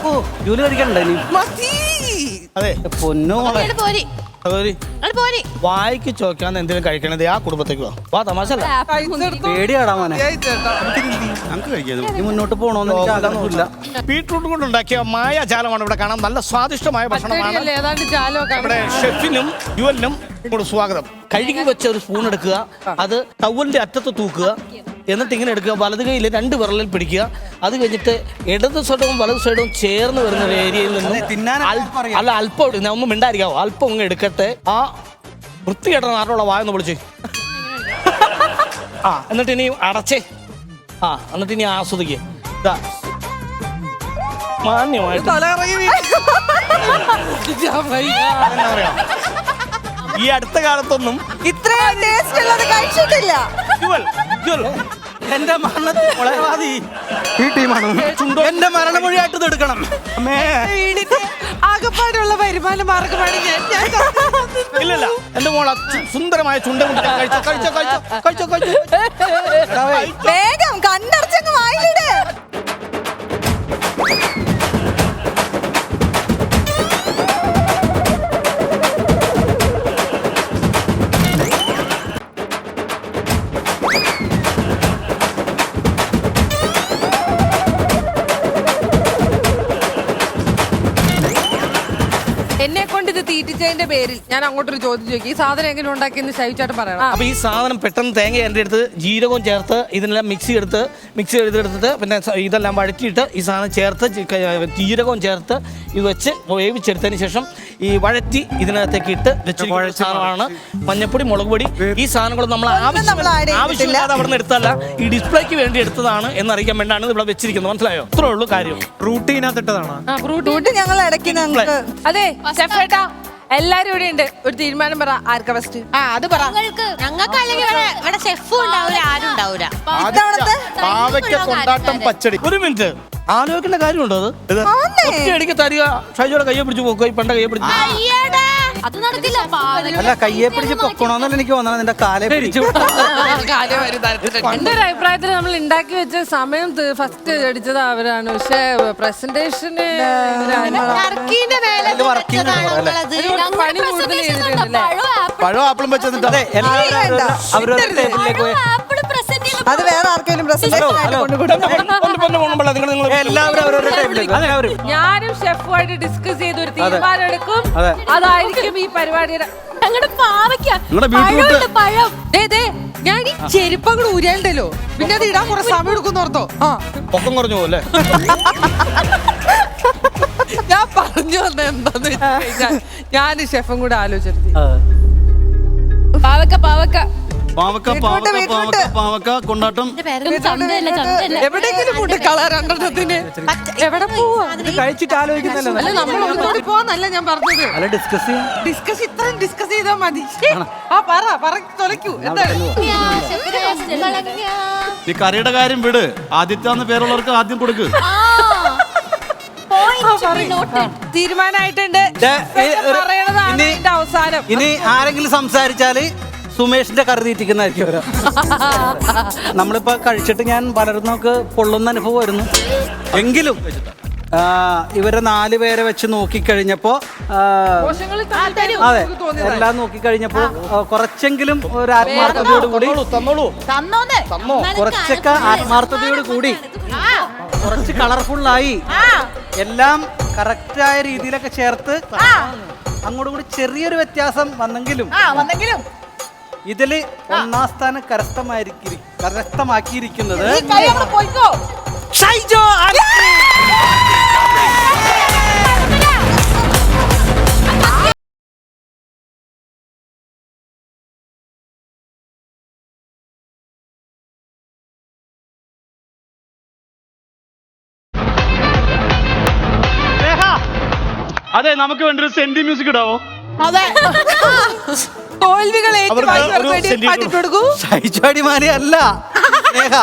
ഓ ജോലി കഴിക്കണ്ട ഇനി. അതെ പൊന്നോ വായിക്ക് ചോദിക്കാന്ന് എന്തെങ്കിലും കഴിക്കണത് ആ കുടുംബത്തേക്ക് വാ തമാശ പേടിയാടാ മോനെ. ഞങ്ങൾക്ക് കഴിക്കാം. നീ മുന്നോട്ട് പോണോന്ന് എനിക്ക് ആഗ്രഹമില്ല. ബീട്രൂട്ട് കൊണ്ടുണ്ടാക്കിയ മായാജാലമാണ് ഇവിടെ കാണാൻ. നല്ല സ്വാദിഷ്ടമായ ഭക്ഷണമാണ്. ഏതാണ്ട് ജാലമൊക്കെ നമ്മുടെ ഷെഫിനും യുവലിനും കൂടെ സ്വാഗതം. കഴുകി വെച്ച ഒരു സ്പൂൺ എടുക്കുക, അത് ടവലിന്റെ അറ്റത്ത് തൂക്കുക, എന്നിട്ട് ഇങ്ങനെ എടുക്കുക. വലത് കൈയിൽ 2 വിരലിൽ പിടിക്കുക. അത് കഴിഞ്ഞിട്ട് ഇടത് സൈഡും വലത് സൈഡും ചേർന്ന് വരുന്ന ഒരു ഏരിയയിൽ നിന്ന് അല്ല അല്പം ഒന്നും മിണ്ടായിരിക്കാവോ, അല്പം അങ്ങ് എടുക്കട്ടെ. ആ വൃത്തികെട്ട നാട്ടിലുള്ള വായൊന്ന് വിളിച്ച് എന്നിട്ട് ഇനി അടച്ചേ. എന്നിട്ട് ഇനി ആസ്വദിക്കുക. മാന്യമായിട്ട് ഈ അടുത്ത കാലത്തൊന്നും ഇത്രയും ടേസ്റ്റ് ഉള്ളത് കഴിച്ചിട്ടില്ല. എന്റെ മരണമൊഴി എന്റെ മരണമൊഴിയായിട്ട് ഇത് എടുക്കണം. വീടിന്റെ ആകപ്പാടുള്ള വരുമാന മാർഗമാണ് ഞാൻ. ഇല്ലല്ല എന്റെ മോള സുന്ദരമായ ചുണ്ട കഴിച്ചോ. വേഗം കണ്ണടച്ചങ്ങ് വായിലിട്. എന്നെ കൊണ്ട് ഇത് തീറ്റിച്ചതിന്റെ പേരിൽ ഞാൻ അങ്ങോട്ടൊരു ചോദ്യം ചോദിക്കും. ഈ സാധനം എങ്ങനെ ഉണ്ടാക്കിയെന്ന് ശൈവിച്ചായിട്ട് പറയണം. അപ്പൊ ഈ സാധനം പെട്ടെന്ന് തേങ്ങ എൻ്റെ എടുത്ത് ജീരകവും ചേർത്ത് ഇതിനെല്ലാം മിക്സ് ചെയ്തെടുത്തിട്ട് പിന്നെ ഇതെല്ലാം വഴറ്റിയിട്ട് ഈ സാധനം ചേർത്ത് ജീരകവും ചേർത്ത് ഇത് വെച്ച് വേവിച്ചെടുത്തതിന് ശേഷം ഈ വഴറ്റി ഇതിനകത്തേക്ക് ഇട്ട് വെച്ചിരിക്കുന്ന സാധനമാണ് മഞ്ഞപ്പൊടി, മുളക് പൊടി. ഈ സാധനങ്ങൾ നമ്മൾ ആവശ്യമില്ലാതെ അവിടെ നിന്ന് എടുത്തല്ല, ഈ ഡിസ്പ്ലേക്ക് വേണ്ടി എടുത്തതാണ് എന്നറിയിക്കാൻ വേണ്ടിയാണ് ഇവിടെ വെച്ചിരിക്കുന്നത്. മനസ്സിലായോ? അത്രേ ഉള്ളൂ കാര്യം. റൂട്ടീനകത്തിട്ടതാണ്. ഞങ്ങൾ ഇടയ്ക്ക് ഞങ്ങൾക്ക് അതെ ഷെഫേട്ടാ എല്ലാരും ഇവിടെ ഉണ്ട്. ഒരു തീരുമാനം പറ, ആർക്കാ ഫസ്റ്റ്? അത് പറ. ഞങ്ങൾക്ക് അല്ലെങ്കിൽ ഇവിടെ ഷെഫും ഉണ്ടാവില്ല, ആരും ഉണ്ടാവില്ല. പാവയ്ക്ക കൊണ്ടാട്ടം പച്ചടി. ഒരു മിനിറ്റ് ആലോചിക്കേണ്ട കാര്യമുണ്ടോ? അത് ഒറ്റയടിക്ക് തരിക. ഷൈജോടെ കയ്യെ പിടിച്ച് പോക്കുക, ഈ പണ്ട കയ്യെ പിടിച്ച് അത് നടക്കില്ല പാവം. അല്ല കയ്യെ പിടിച്ച് പൊക്കണോന്നല്ല എനിക്ക് തോന്നണം, നിന്റെ കാലെ പിടിച്ചു. എന്റെ ഒരു അഭിപ്രായത്തിൽ നമ്മൾ ഉണ്ടാക്കി വെച്ച സമയം ഫസ്റ്റ് അടിച്ചത് അവരാണ്. പക്ഷെ പ്രസന്റേഷന് ടർക്കീന്റെ മേലെ ഇത് working ആണ് വെച്ചതാണുള്ളത്. പണി കൂടുതൽ ചെയ്തിട്ടുണ്ടല്ലേ? പഴം ആപ്പിളും വെച്ചിട്ട് അതെ അവരൊരു ടേബിളിലേക്ക് പോയി അത് വേറെ ആർക്കെങ്കിലും പ്രസന്റേഷൻ ആയിട്ട് എല്ലാവരും അവരവരുടെ ടേബിളിലേക്ക് എല്ലാവരും. ഞാനും ഷെഫുമായിട്ട് ഡിസ്കസ് ചെയ്ത് ഒരു തീരുമാനം എടുക്കും. അതായിരിക്കും ഈ പരിപാടിയുടെ ഞങ്ങളുടെ പാവയ്ക്ക നിങ്ങളുടെ ബീട്രൂട്ട് പഴം. ഞാൻ ഈ ചെരുപ്പങ്ങൾ ഊരിയാണ്ടല്ലോ, പിന്നെ അത് ഇടാൻ കുറെ സമയം എടുക്കും ഓർത്തോ. പൊക്കം കുറഞ്ഞു പോലെ ഞാൻ പറഞ്ഞു വന്ന എന്താന്ന് വെച്ച് കഴിഞ്ഞാൽ ഞാൻ ഷെഫും കൂടെ ആലോചിച്ചത് പാവക്ക പാവക്ക പാവക്ക പാവക്ക പാവക്ക പാവക്ക കൊണ്ടാട്ടം. ചന്തയല്ല ചന്തയല്ല. എവിടെയെങ്കിലും കൊണ്ട് കളർ രണ്ടെണ്ണത്തിന് എവിടെ പോവാ? കഴിച്ചിട്ട് ആലോചിക്കുന്നല്ലോ. അല്ല നമ്മൾ ഒന്നുകൂടി പോവാന്നല്ല ഞാൻ പറഞ്ഞത്. അല്ല ഡിസ്കസ് ചെയ്യാം. ഇത്രയും ഡിസ്കസ് ചെയ്താൽ മതി. പറ തൊലയ്ക്കൂ. എന്താണ് ഈ കറിയുടെ കാര്യം വിട്, ആദ്യത്തെ പേരുള്ളവർക്ക് ആദ്യം കൊടുക്ക്. തീരുമാനമായിട്ടുണ്ട്. പറയണതാണ് ഇതിന്റെ അവസാനം. ഇനി ആരെങ്കിലും സംസാരിച്ചാല് സുമേഷിന്റെ കറി തീറ്റിക്കുന്നതായിരിക്കും അവര്. നമ്മളിപ്പോ കഴിച്ചിട്ട് ഞാൻ പലരും നമുക്ക് പൊള്ളുന്ന അനുഭവമായിരുന്നു. എങ്കിലും ഇവരെ 4 പേരെ വെച്ച് നോക്കിക്കഴിഞ്ഞപ്പോ അതെ എല്ലാം നോക്കിക്കഴിഞ്ഞപ്പോ കുറച്ചെങ്കിലും ഒരു ആത്മാർത്ഥതയോട് കൂടി കുറച്ചൊക്കെ ആത്മാർത്ഥതയോട് കൂടി കുറച്ച് കളർഫുള്ളായി എല്ലാം കറക്റ്റായ രീതിയിലൊക്കെ ചേർത്ത് അങ്ങോട്ടും കൂടി ചെറിയൊരു വ്യത്യാസം വന്നെങ്കിലും ഇതില് 1ാം സ്ഥാനം കരസ്ഥമാക്കിയിരിക്കുന്നത് ഷൈജോ ആലപ്പി. അതെ, നമുക്ക് വേണ്ടി ഒരു സെന്റി മ്യൂസിക് ഇടാവോ? അതെ തോൽവികൾ ഷൈജോ അടിമാലി അല്ല സ്നേഹ.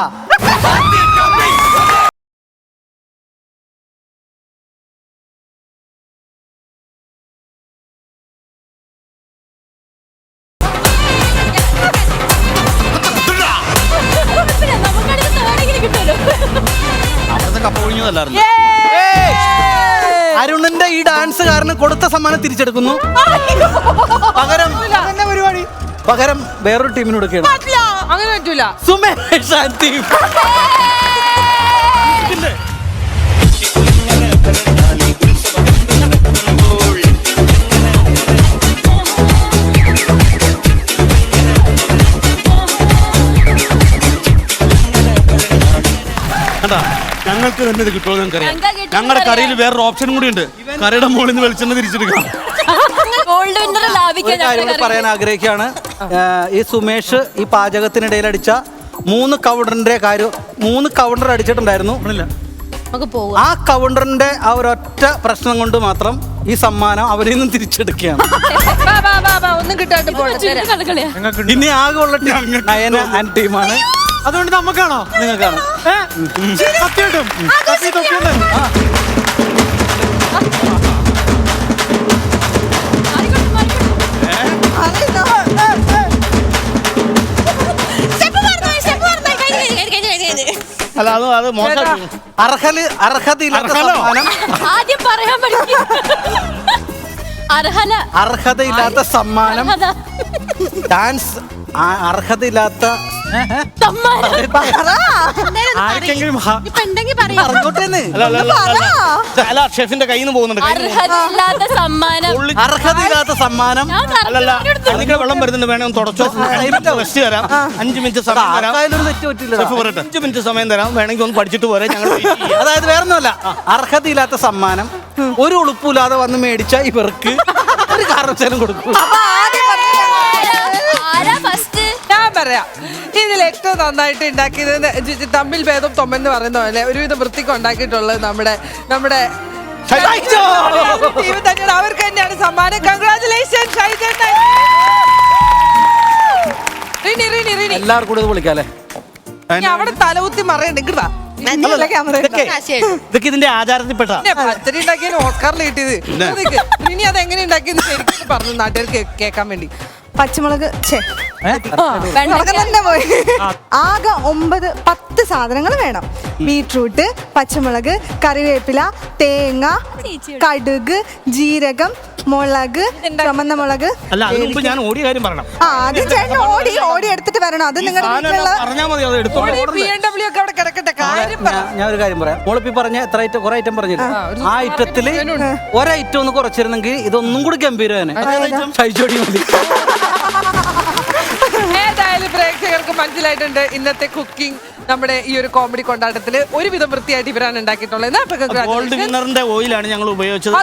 അവിടുത്തെ കപ്പ ഒഴിഞ്ഞതല്ലായിരുന്നു. അരുണിന്റെ ഈ ഡാൻസ് കാരണം കൊടുത്ത സമ്മാനം തിരിച്ചെടുക്കുന്നു. പകരം വേറൊരു ടീമിന് കൊടുക്കുകയാണ്. അങ്ങനെ പറ്റൂല. Sumesh and team. ഞങ്ങൾക്ക് തന്നെ ഇത് കിട്ടുമോ ഞങ്ങൾക്കറിയാം. ഞങ്ങളുടെ കറിയിൽ വേറൊരു ഓപ്ഷൻ കൂടി ഉണ്ട്. കറിയുടെ മുകളിൽ നിന്ന് വെളിച്ചെണ്ണ തിരിച്ചെടുക്കാം. ഒരു കാര്യം കൂടി പറയാൻ ആഗ്രഹിക്കുകയാണ്. ഈ സുമേഷ് ഈ പാചകത്തിനിടയിൽ അടിച്ച 3 കൗണ്ടർ അടിച്ചിട്ടുണ്ടായിരുന്നു. ആ കൗണ്ടറിന്റെ ആ ഒരൊറ്റ പ്രശ്നം കൊണ്ട് മാത്രം ഈ സമ്മാനം അവരിൽ നിന്നും തിരിച്ചെടുക്കുകയാണ്. ഒന്നും കിട്ടാണ്ട് ഇനി ആകെ ഉള്ള ടീം നയന ആൻഡ് ടീമാണ്. അതുകൊണ്ട് നമുക്കാണോ? നിങ്ങൾക്കാണ്. സത്യമായിട്ടും അല്ല അത് മോശം. അർഹതയില്ലാത്ത സമ്മാനം. ആദ്യം പറയാൻ പഠിക്കും. അർഹതയില്ലാത്ത സമ്മാനം. ഡാൻസ് അർഹതയില്ലാത്ത ആർക്കെങ്കിലും അല്ല ഷെഫിന്റെ കയ്യിൽ നിന്ന് പോകുന്നുണ്ട്. അർഹതയില്ലാത്ത സമ്മാനം. അർഹതയില്ലാത്ത സമ്മാനം. അല്ലല്ല നിങ്ങൾ വെള്ളം വരുന്നുണ്ട്, വേണേ ഒന്ന് തുടച്ചോ. റെസ്റ്റ് തരാം. 5 മിനിറ്റ് സമയം തരാം. തെറ്റ് പറ്റില്ല. 5 മിനിറ്റ് സമയം തരാം, വേണമെങ്കിൽ ഒന്ന് പഠിച്ചിട്ട് പോരെ. ഞങ്ങൾ അതായത് വേറൊന്നുമല്ല, അർഹതയില്ലാത്ത സമ്മാനം ഒരു ഉളുപ്പില്ലാതെ വന്ന് മേടിച്ച ഇവർക്ക് ഒരു കാരണവശാലും കൊടുക്കും. ഞാൻ പറയാം, ഇതിൽ ഏറ്റവും നന്നായിട്ട് ഉണ്ടാക്കിയത് തമ്മിൽ ഭേദം തൊമ്മെന്ന് പറയുന്ന പോലെ ഒരുവിധം വൃത്തിക്ക് ഉണ്ടാക്കിയിട്ടുള്ളത് നമ്മുടെ ടീം തന്നെയാണ്. അവർക്ക് തന്നെയാണ് സമ്മാനം. കൺഗ്രാറ്റുലേഷൻ. എല്ലാവർക്കും കൂടെ വിളിക്കാല്ലേ? അവിടെ തലകുത്തി മറയണ്ട. നല്ല ക്യാമറ ഇതൊക്കെ ഇതൊക്കെ ഇതിന്റെ ആചാരത്തിൽപ്പെട്ട പിന്നെ പച്ചടി ഉണ്ടാക്കിയാൽ ഓസ്കാറിൽ കിട്ടിയത് ഇനി അത് എങ്ങനെ ഉണ്ടാക്കിയെന്ന് ശരിക്കും പറഞ്ഞു നാട്ടുകാർക്ക് കേൾക്കാൻ വേണ്ടി. പച്ചമുളക് മുളക് തന്നെ പോയി. ആകെ 9-10 സാധനങ്ങൾ വേണം. ബീട്രൂട്ട്, പച്ചമുളക്, കറിവേപ്പില, തേങ്ങ, കടുക്, ജീരകം, മുളക്, ചുമന്ന മുളക്. അല്ല അതിന് മുമ്പ് ഞാൻ ഓടിയ കാര്യം പറയണം. ആദ്യം ചേട്ടൻ ഓടി എടുത്തിട്ട് വരണം. അത് നിങ്ങളുടെ വീട്ടിലുള്ള പറഞ്ഞാൽ മതി, അത് എടുത്തോ. BMW ഒക്കെ അവിടെ കിടക്കട്ടെ. കാര്യം പറ. ഞാൻ ഒരു കാര്യം പറയാം. മോളിപ്പി പറഞ്ഞ എത്ര ഐറ്റം, കുറെ ഐറ്റം പറഞ്ഞില്ല. ആ ഐറ്റത്തില് ഒരൈറ്റം ഒന്ന് കുറച്ചിരുന്നെങ്കിൽ ഇതൊന്നും കൂടി ഗംഭീരമാണ്. ഷൈജോടി മതി. ഏതായാലും പ്രേക്ഷകർക്ക് മനസ്സിലായിട്ടുണ്ട് ഇന്നത്തെ കുക്കിംഗ് നമ്മുടെ ഈ ഒരു കോമഡി കൊണ്ടാട്ടത്തില് ഒരുവിധം വൃത്തിയായിട്ട് ഇവരാണ് ഉണ്ടാക്കിയിട്ടുള്ളത്. ഗോൾഡ് വിന്നറിന്റെ ഓയിലാണ് ഞങ്ങൾ ഉപയോഗിച്ചത്.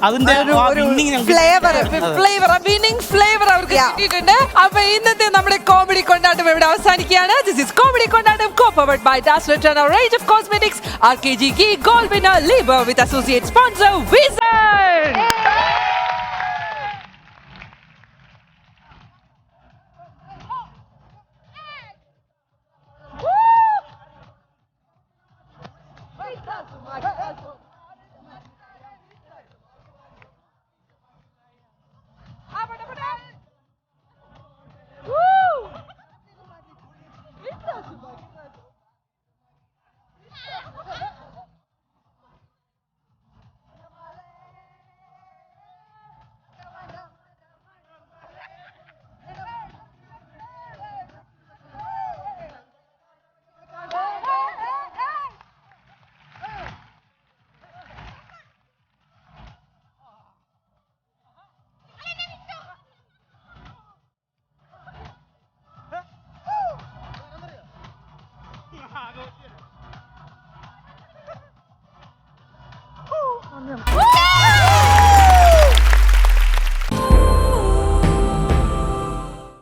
അതിന്റെ ഫ്ലേവർ അവർക്ക് കിട്ടിയിട്ടുണ്ട്. അപ്പൊ ഇന്നത്തെ നമ്മുടെ കോമഡി കൊണ്ടാട്ടം ഇവിടെ അവസാനിക്കുകയാണ്. This is comedy kondattam co-powered by Das Return, a range of cosmetics, RKG Ghee, Gold Winner, Liber with associate sponsor Wizard. ആഘോഷിക്കണം.